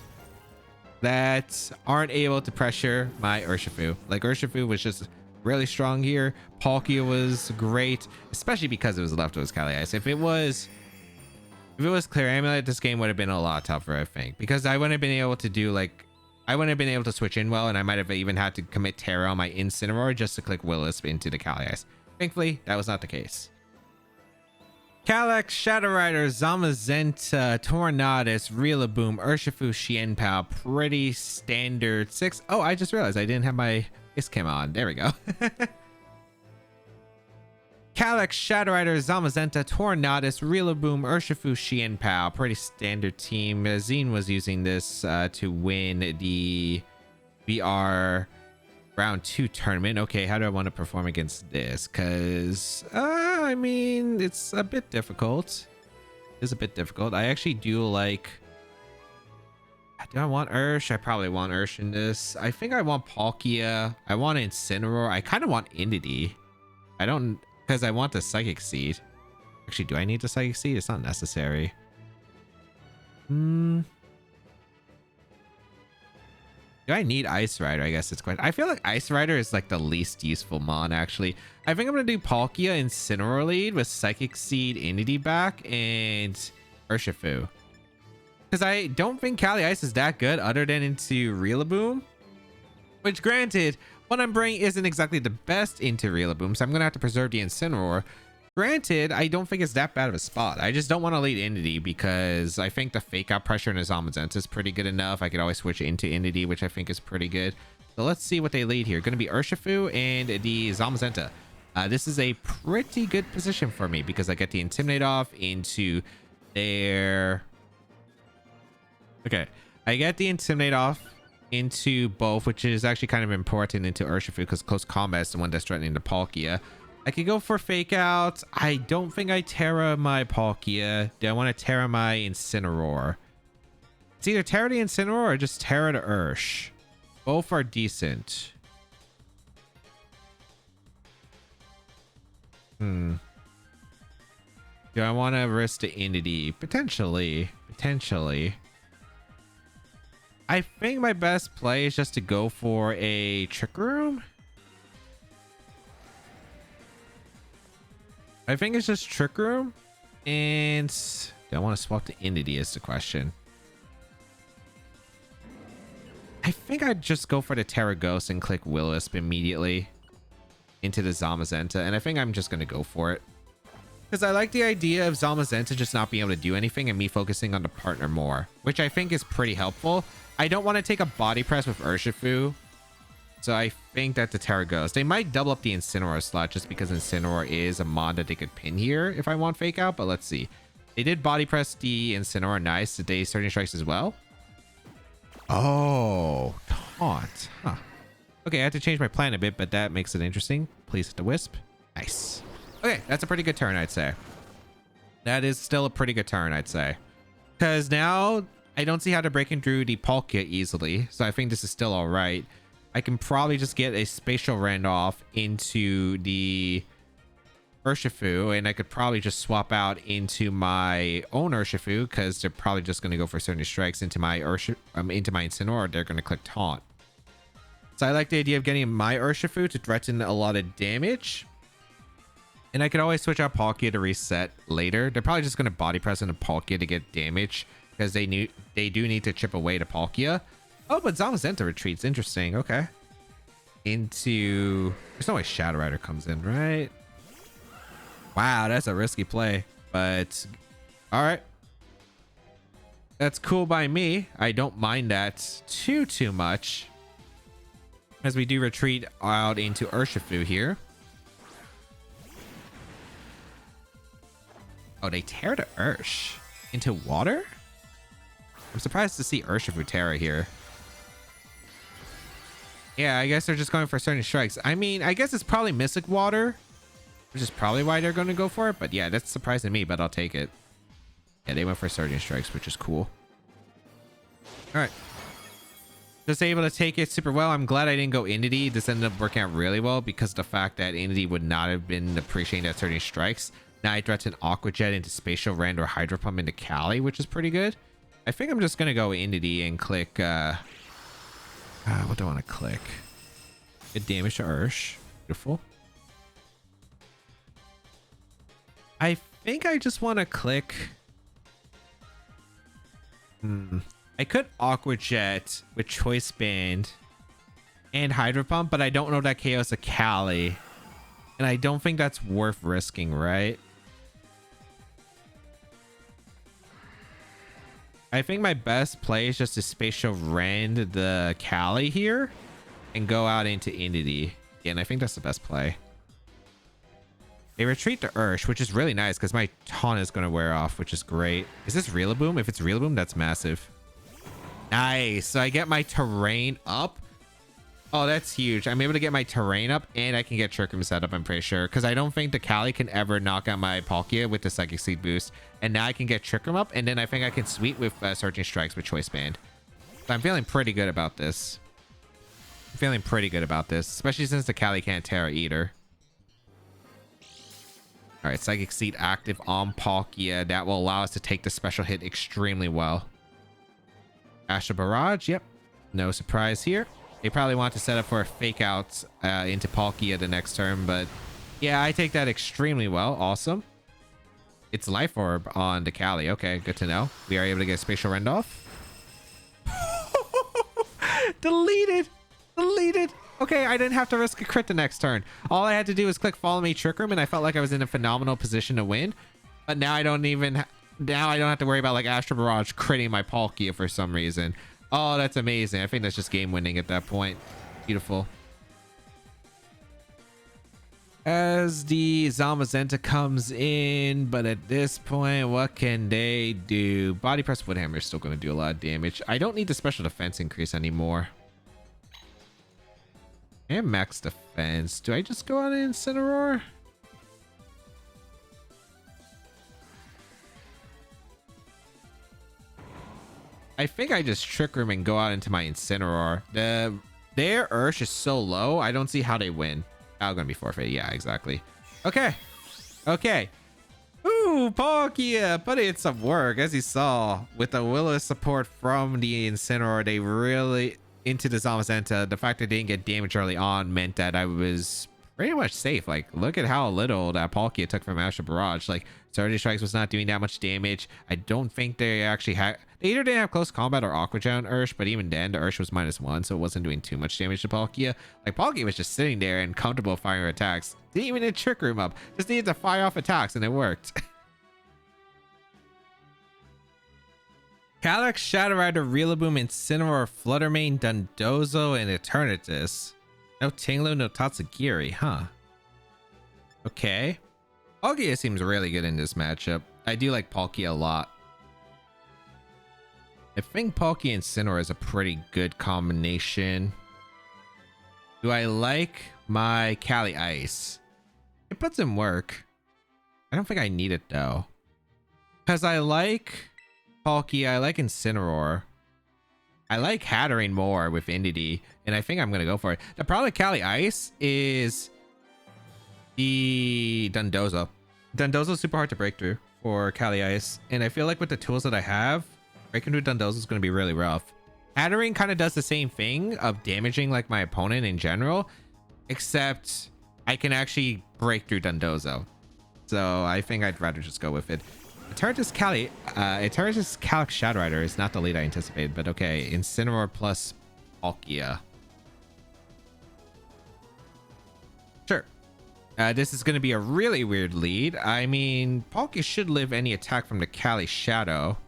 that aren't able to pressure my Urshifu. Like Urshifu was just really strong here. Palkia was great, especially because it was left with his Cali Ice. If it was Clear Amulet, this game would have been a lot tougher, I think, because I wouldn't have been able to do like, I wouldn't have been able to switch in well, and I might have even had to commit Terra on my Incineroar just to click Will-O-Wisp into the Cali Ice. Thankfully, that was not the case. Calyrex, Shadow Rider, Zamazenta, Tornadus, Rillaboom, Urshifu, Xianpao. Pretty standard 6. Oh, I just realized I didn't have my Iscam on. There we go. Calyrex, Shadow Rider, Zamazenta, Tornadus, Rillaboom, Urshifu, Xianpao. Pretty standard team. Zine was using this to win the VR round 2 tournament. Okay, how do I want to perform against this? Because I mean, it's a bit difficult. It's a bit difficult. I actually do like, do I want Ursh? I probably want Ursh in this. I think I want Palkia. I want Incineroar. I kind of want Entity. I don't, because I want the Psychic Seed. Actually, do I need the Psychic Seed? It's not necessary. Do I need Ice Rider? I guess it's quite. I feel like Ice Rider is like the least useful mon, actually. I think I'm going to do Palkia Incineroar lead with Psychic Seed, Entity back, and Urshifu. Because I don't think Cali Ice is that good other than into Rillaboom. Which, granted, what I'm bringing isn't exactly the best into Rillaboom, so I'm going to have to preserve the Incineroar. Granted, I don't think it's that bad of a spot. I just don't want to lead Entity because I think the fake out pressure in a Zamazenta is pretty good enough. I could always switch into Entity, which I think is pretty good. So let's see what they lead here. Going to be Urshifu and the Zamazenta. This is a pretty good position for me because I get the Intimidate off into their... Okay, I get the Intimidate off into both, which is actually kind of important into Urshifu because close combat is the one that's threatening the Palkia. I could go for fake out. I don't think I Terra my Palkia. Do I want to Terra my Incineroar? It's either Terra the Incineroar or just Terra the Ursh. Both are decent. Do I want to risk the Entity? Potentially. I think my best play is just to go for a Trick Room. I think it's just Trick Room. And do I want to swap the Entity is the question. I think I'd just go for the Terra Ghost and click Will-O-Wisp immediately into the Zamazenta. And I think I'm just going to go for it. Because I like the idea of Zamazenta just not being able to do anything and me focusing on the partner more. Which I think is pretty helpful. I don't want to take a body press with Urshifu. So I think that the Terra Ghost. They might double up the Incineroar slot just because Incineroar is a mod that they could pin here if I want fake out. But let's see. They did body press the Incineroar. Nice. Did they Surging Strikes as well? Oh, taunt. Huh. Okay, I had to change my plan a bit, but that makes it interesting. Please hit the Wisp. Nice. Okay, that's a pretty good turn, I'd say. That is still a pretty good turn, I'd say. Because now I don't see how to break through the Palkia easily. So I think this is still all right. I can probably just get a Spatial Rend off into the Urshifu, and I could probably just swap out into my own Urshifu because they're probably just going to go for certain strikes into my into my Incineroar. They're going to click Taunt. So I like the idea of getting my Urshifu to threaten a lot of damage. And I could always switch out Palkia to reset later. They're probably just going to body press into Palkia to get damage because they do need to chip away to Palkia. Oh, but Zamazenta retreats. Interesting. Okay. Into... There's no way Shadow Rider comes in, right? Wow, that's a risky play. But... Alright. That's cool by me. I don't mind that too much. As we do retreat out into Urshifu here. Oh, they tear to Ursh. Into water? I'm surprised to see Urshifu Terra here. Yeah, I guess they're just going for certain strikes. I mean, I guess it's probably Mystic Water, which is probably why they're going to go for it. But yeah, that's surprising me, but I'll take it. Yeah, they went for Surging Strikes, which is cool. All right. Just able to take it super well. I'm glad I didn't go Entity. This ended up working out really well because the fact that Entity would not have been appreciating that Surging Strikes. Now I threaten Aqua Jet into Spatial Rend or Hydro Pump into Cali, which is pretty good. I think I'm just going to go Entity and click... what do I want to click? Good damage to Ursh. Beautiful. I think I just want to click... I could Aqua Jet with Choice Band and Hydro Pump, but I don't know that KO's a Cali. And I don't think that's worth risking, right? I think my best play is just to Spatial Rend the Cali here and go out into Entity. Yeah, and I think that's the best play. They retreat to Ursh, which is really nice because my taunt is going to wear off, which is great. Is this Rillaboom? If it's Rillaboom, that's massive. Nice. So I get my terrain up. Oh, that's huge. I'm able to get my terrain up and I can get Trick Room set up, I'm pretty sure. Because I don't think the Cali can ever knock out my Palkia with the Psychic Seed boost. And now I can get Trick Room up. And then I think I can sweep with Surging Strikes with Choice Band. So I'm feeling pretty good about this. Especially since the Cali can't Terra either. All right, Psychic Seed active on Palkia. That will allow us to take the special hit extremely well. Astral Barrage, yep. No surprise here. They probably want to set up for a fake out into Palkia the next turn, but yeah, I take that extremely well. Awesome. It's Life Orb on the Cali. Okay, good to know. We are able to get Spatial Rend off. Deleted. Okay, I didn't have to risk a crit the next turn. All I had to do was click Follow Me Trick Room, and I felt like I was in a phenomenal position to win. But now I don't have to worry about like Astral Barrage critting my Palkia for some reason. Oh, that's amazing. I think that's just game winning at that point. Beautiful. As the Zamazenta comes in, but at this point, what can they do? Body Press Woodhammer is still going to do a lot of damage. I don't need the special defense increase anymore. And max defense. Do I just go on Incineroar? I think I just Trick Room and go out into my Incineroar. Their Ursh is so low, I don't see how they win. Oh, gonna be forfeit. Yeah, exactly. Okay. Ooh, Palkia put in some work. As you saw, with the Willow support from the Incineroar, they really into the Zamazenta. The fact that they didn't get damage early on meant that I was pretty much safe. Like, look at how little that Palkia took from Astral Barrage. Like, Surge Strikes was not doing that much damage. I don't think they actually had... They either didn't have Close Combat or Aqua Jet on Ursh, but even then, the Ursh was -1, so it wasn't doing too much damage to Palkia. Like, Palkia was just sitting there and comfortable firing attacks. Didn't even need Trick Room up. Just needed to fire off attacks, and it worked. Calyrex, Shadow Rider, Rillaboom, Incineroar, Fluttermane, Dondozo, and Eternatus. No Tinglu, no Tatsugiri, huh? Okay. Palkia seems really good in this matchup. I do like Palkia a lot. I think Palkia and Incineroar is a pretty good combination. Do I like my Cali Ice? It puts in work. I don't think I need it though. Because I like Palkia, I like Incineroar. I like Hattering more with Indeedee, and I think I'm going to go for it. The problem with Cali Ice is the Dondozo. Dondozo's super hard to break through for Cali Ice, and I feel like with the tools that I have, breaking through Dondozo is going to be really rough. Hattering kind of does the same thing of damaging like my opponent in general, except I can actually break through Dondozo. So I think I'd rather just go with it. Eternatus Calyrex Shadow Rider is not the lead I anticipated, but okay. Incineroar plus Palkia. Sure. This is going to be a really weird lead. I mean, Palkia should live any attack from the Cali Shadow.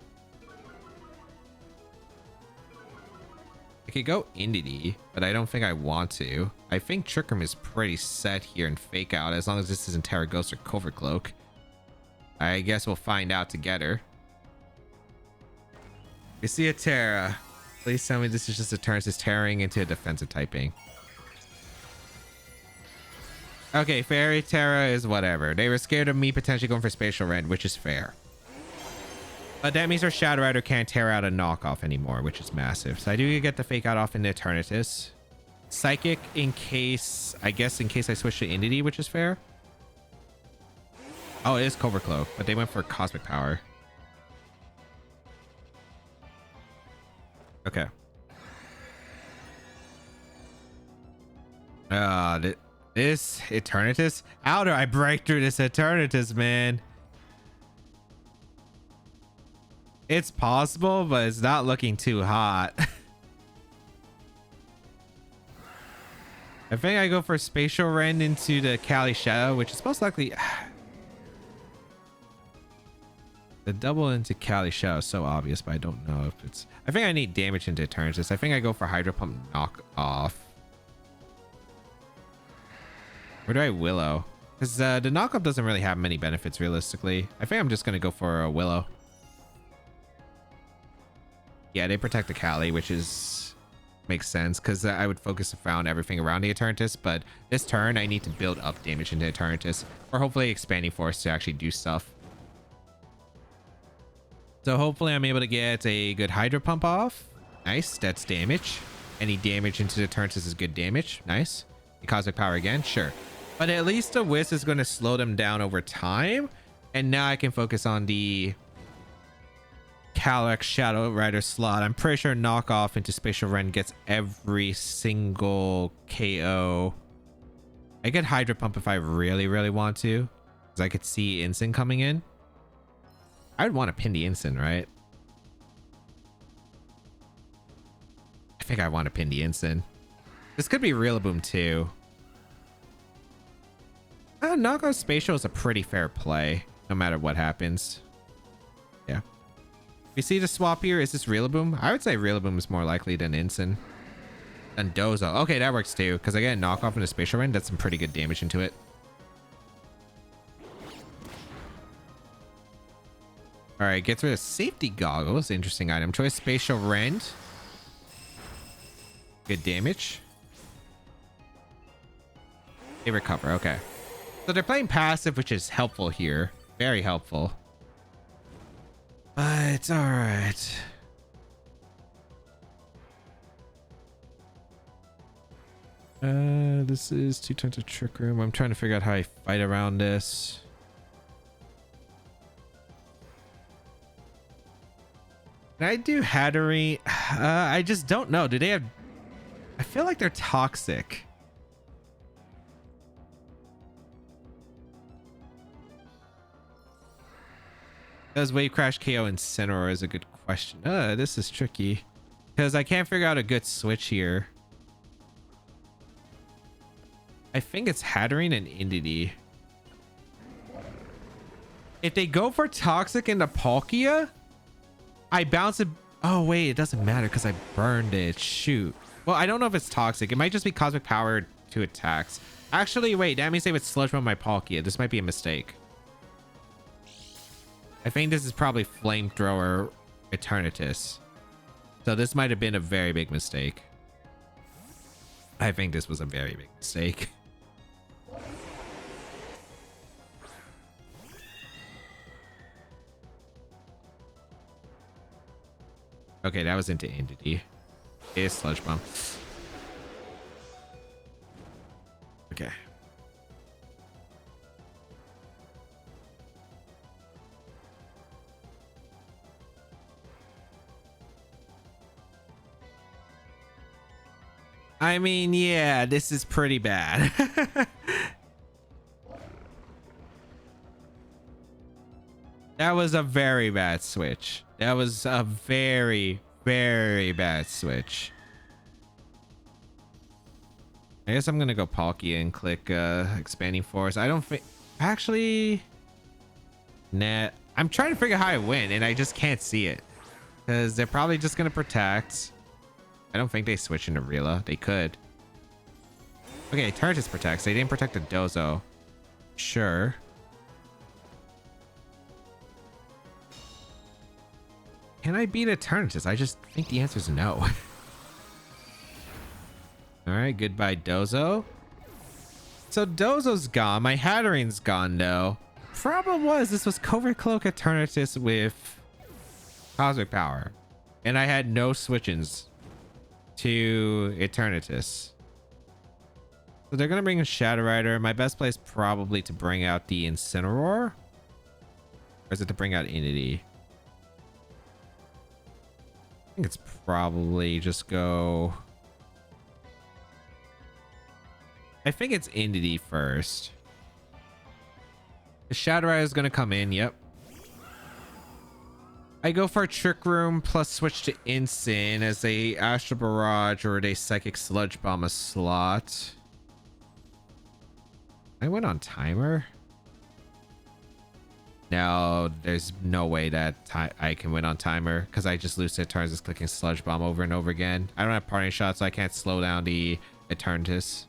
I could go Indeedee, but I don't think I want to. I think Trick Room is pretty set here and Fake Out, as long as this isn't Terra Ghost or Covert Cloak. I guess we'll find out together. We see a Terra. Please tell me this is just a turn. It's tearing into a defensive typing. Okay, Fairy Terra is whatever. They were scared of me potentially going for Spatial Rend, which is fair. But that means our Shadow Rider can't tear out a knockoff anymore, which is massive. So I do get the Fake Out off into Eternatus. Psychic in case, I guess in case I switch to Indeedee, which is fair. Oh, it is Covert Cloak, but they went for Cosmic Power. Okay. This Eternatus? How do I break through this Eternatus, man? It's possible, but it's not looking too hot. I think I go for Spatial Rend into the Cali Shadow, which is most likely... The double into Cali Shadow is so obvious, but I don't know if it's... I think I need damage into Eternatus. I think I go for Hydro Pump Knock Off. Where do I Willow? Because the knockup doesn't really have many benefits realistically. I think I'm just going to go for a Willow. Yeah, they protect the Cali, which is... makes sense, because I would focus around everything around the Eternatus, but this turn I need to build up damage into Eternatus, or hopefully Expanding Force to actually do stuff. So hopefully I'm able to get a good Hydro Pump off. Nice, that's damage. Any damage into the Eternatus is good damage. Nice. Cosmic Power again, sure. But at least the Whisk is going to slow them down over time. And now I can focus on the Calyrex Shadow Rider slot. I'm pretty sure knockoff into Spatial Rend gets every single KO. I could Hydro Pump if I really, really want to. Because I could see Instant coming in. I would want to pin the Instant, right? I think I want to pin the Instant. This could be Rillaboom too. Knockoff Spatial is a pretty fair play, no matter what happens. Yeah. You see the swap here? Is this Rillaboom? I would say Rillaboom is more likely than Instant. And Dozo. Okay, that works too. Because again, knockoff into Spatial Rend, that's some pretty good damage into it. Alright, gets rid of Safety Goggles. Interesting item choice. Spatial Rend. Good damage. They recover. Okay. So they're playing passive, which is helpful here. Very helpful. But alright. This is 2 turns of Trick Room. I'm trying to figure out how I fight around this. Can I do Hattery? I just don't know. Do they have... I feel like they're toxic. Does Wave Crash KO Incineroar is a good question. This is tricky. Because I can't figure out a good switch here. I think it's Hatterene and Indeedee. If they go for Toxic into Palkia, I bounce it. Oh, wait, it doesn't matter because I burned it. Shoot. Well, I don't know if it's Toxic. It might just be Cosmic Power to attacks. Actually, wait, that means they would Sludge Bomb my Palkia. This might be a mistake. I think this is probably Flamethrower Eternatus. So this might have been a very big mistake. I think this was a very big mistake. Okay, that was into Indeedee. It is Sludge Bomb. Okay. I mean, yeah, this is pretty bad. That was a very bad switch. That was a very, very bad switch. I guess I'm gonna go Palkia and click Expanding Force. I don't think... Actually... Nah. I'm trying to figure out how I win, and I just can't see it. Because they're probably just gonna protect. I don't think they switch into Rila. They could. Okay, Eternatus protects. They didn't protect the Dozo. Sure. Can I beat Eternatus? I just think the answer is no. Alright, goodbye Dozo. So Dozo's gone. My Hatterene's gone though. Problem was this was Covert Cloak Eternatus with Cosmic Power. And I had no switch-ins to Eternatus. So they're gonna bring a Shadow Rider. My best play is probably to bring out the Incineroar. Or is it to bring out Indeedee? I think it's probably just go... I think it's Indeedee first. The Shadow Rider is going to come in. Yep. I go for a Trick Room plus switch to Instant as a Astral Barrage or a Psychic Sludge Bomb a slot. I went on timer. No, there's no way that I can win on timer because I just lose to Eternatus clicking Sludge Bomb over and over again. I don't have Parting Shot, so I can't slow down the Eternatus.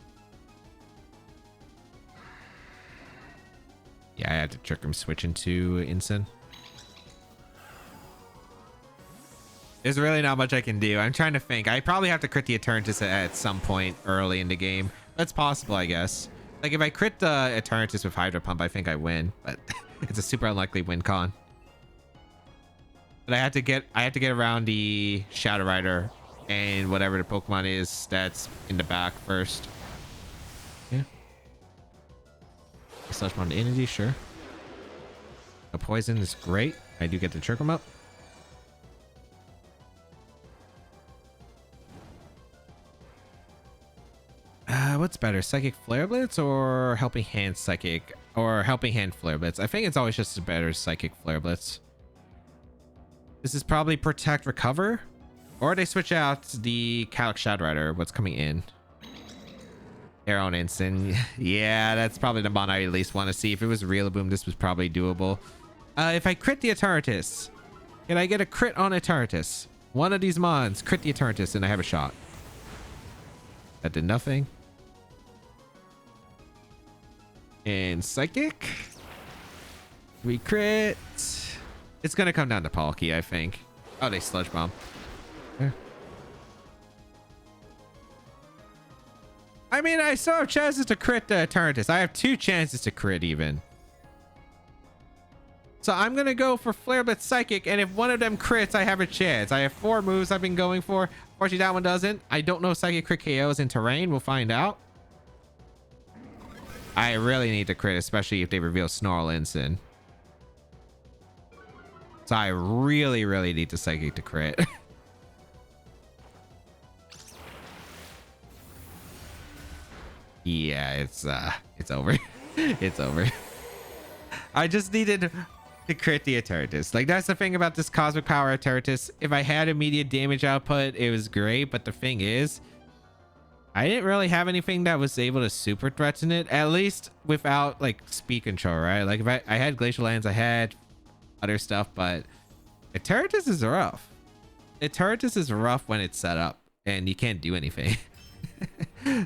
Yeah, I had to Trick Room switch into Instant. There's really not much I can do. I'm trying to think. I probably have to crit the Eternatus at some point early in the game. That's possible, I guess. Like if I crit the Eternatus with Hydro Pump, I think I win, but it's a super unlikely win con. But I had to get around the Shadow Rider and whatever the Pokemon is that's in the back first. Yeah. Sludge Bomb to energy, sure. The poison is great. I do get to trick him up. What's better, Psychic Flare Blitz or Helping Hand Psychic, or Helping Hand Flare Blitz? I think it's always just a better Psychic Flare Blitz. This is probably Protect Recover, or they switch out the Calyrex Ice Rider. What's coming in? Their own instant. Yeah, that's probably the mon I at least want to see. If it was Rillaboom, this was probably doable. If I crit the Eternatus, can I get a crit on Eternatus? One of these mons crit the Eternatus and I have a shot. That did nothing. And Psychic. We crit. It's gonna come down to Palkia, I think. Oh, they Sludge Bomb. Yeah. I mean, I still have chances to crit the Eternatus. I have 2 chances to crit even. So I'm gonna go for Flare Blitz Psychic, and if one of them crits, I have a chance. I have 4 moves I've been going for. Unfortunately, that one doesn't. I don't know if Psychic crit KOs in terrain. We'll find out. I really need to crit, especially if they reveal Snarl Ensign. So I really, really need to Psychic to crit. Yeah, it's over. It's over. I just needed to crit the Eternatus. Like, that's the thing about this Cosmic Power Eternatus. If I had immediate damage output, it was great. But the thing is, I didn't really have anything that was able to super threaten it, at least without like speed control, right? Like if I had Glacial Lands, I had other stuff, but Eternatus is rough. Eternatus is rough when it's set up and you can't do anything.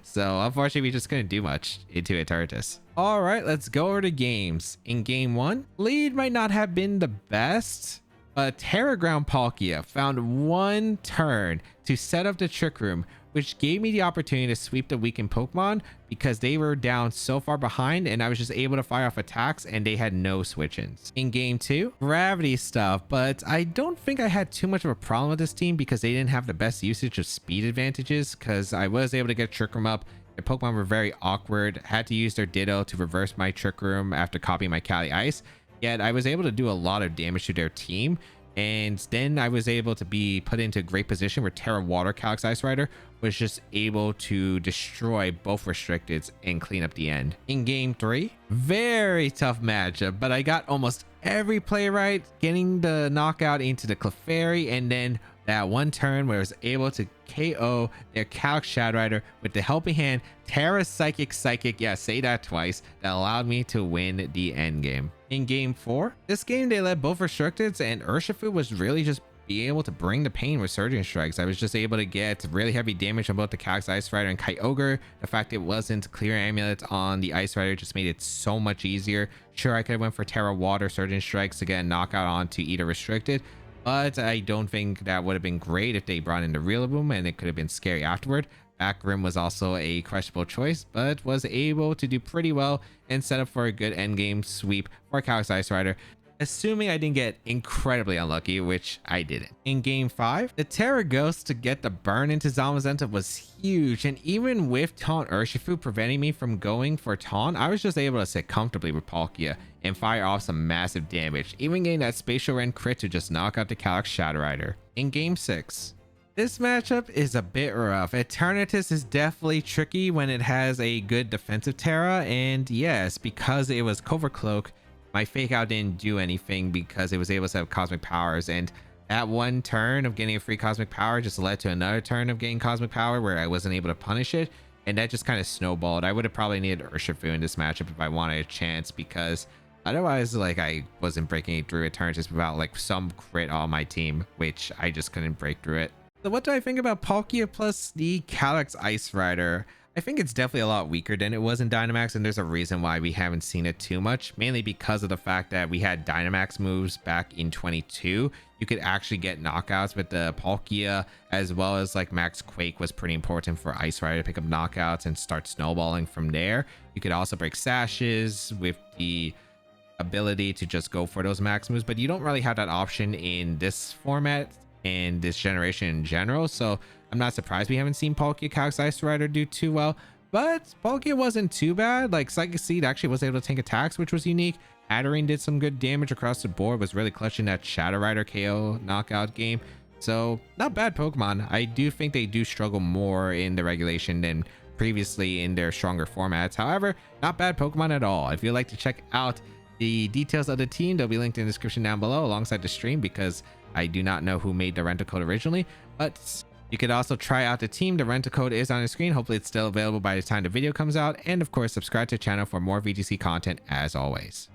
So unfortunately, we just couldn't do much into Eternatus. All right, let's go over to games. In game 1, lead might not have been the best, but Terra Ground Palkia found 1 turn to set up the Trick Room, which gave me the opportunity to sweep the weakened Pokemon because they were down so far behind and I was just able to fire off attacks and they had no switch-ins. In game 2, gravity stuff, but I don't think I had too much of a problem with this team because they didn't have the best usage of speed advantages because I was able to get Trick Room up. Their Pokemon were very awkward, had to use their Ditto to reverse my Trick Room after copying my Calyrex Ice, yet I was able to do a lot of damage to their team. And then I was able to be put into a great position where Terra Water Calyrex Ice Rider was just able to destroy both restricteds and clean up the end. In game 3, very tough matchup, but I got almost every play right, getting the knockout into the Clefairy, and then that 1 turn where I was able to KO their Calyrex Ice Rider with the helping hand Terra Psychic, yeah, say that twice, that allowed me to win the end game. In game 4, this game they led both restricteds, and Urshifu was really just being able to bring the pain with Surging Strikes. I was just able to get really heavy damage on both the Calyrex Ice Rider and Kyogre. The fact it wasn't Clear Amulet on the Ice Rider just made it so much easier. Sure, I could have went for Terra Water Surging Strikes to get a knockout onto either restricted, but I don't think that would have been great if they brought in the Rillaboom and it could have been scary afterward. Back Rim was also a questionable choice, but was able to do pretty well and set up for a good endgame sweep for Calyrex Ice Rider, assuming I didn't get incredibly unlucky, which I didn't. In game 5, the Terra Ghost to get the burn into Zamazenta was huge, and even with Taunt Urshifu preventing me from going for Taunt, I was just able to sit comfortably with Palkia and fire off some massive damage, even getting that Spatial Rend crit to just knock out the Calyrex Shadow Rider. In game 6, this matchup is a bit rough. Eternatus is definitely tricky when it has a good defensive Terra, and yes, because it was Covert Cloak, my Fake Out didn't do anything because it was able to have Cosmic Powers, and that 1 turn of getting a free Cosmic Power just led to another turn of getting Cosmic Power where I wasn't able to punish it, and that just kind of snowballed. I would have probably needed Urshifu in this matchup if I wanted a chance, because otherwise, like, I wasn't breaking it through Eternatus without like some crit on my team, which I just couldn't break through it. So what do I think about Palkia plus the Calyrex Ice Rider? I think it's definitely a lot weaker than it was in Dynamax, and there's a reason why we haven't seen it too much, mainly because of the fact that we had Dynamax moves back in 22. You could actually get knockouts with the Palkia, as well as like Max Quake was pretty important for Ice Rider to pick up knockouts and start snowballing from there. You could also break sashes with the ability to just go for those max moves, but you don't really have that option in this format and this generation in general, so I'm not surprised we haven't seen Palkia Calyrex Ice Rider do too well. but Palkia wasn't too bad. Like Psychic Seed actually was able to tank attacks, which was unique. Adderine did some good damage across the board, was really clutching that Shadow Rider KO knockout game. So not bad Pokemon. I do think they do struggle more in the regulation than previously in their stronger formats. However, not bad Pokemon at all. If you'd like to check out the details of the team, they'll be linked in the description down below alongside the stream, because I do not know who made the rental code originally, but you could also try out the team. The rental code is on the screen. Hopefully it's still available by the time the video comes out. And of course, subscribe to the channel for more VGC content as always.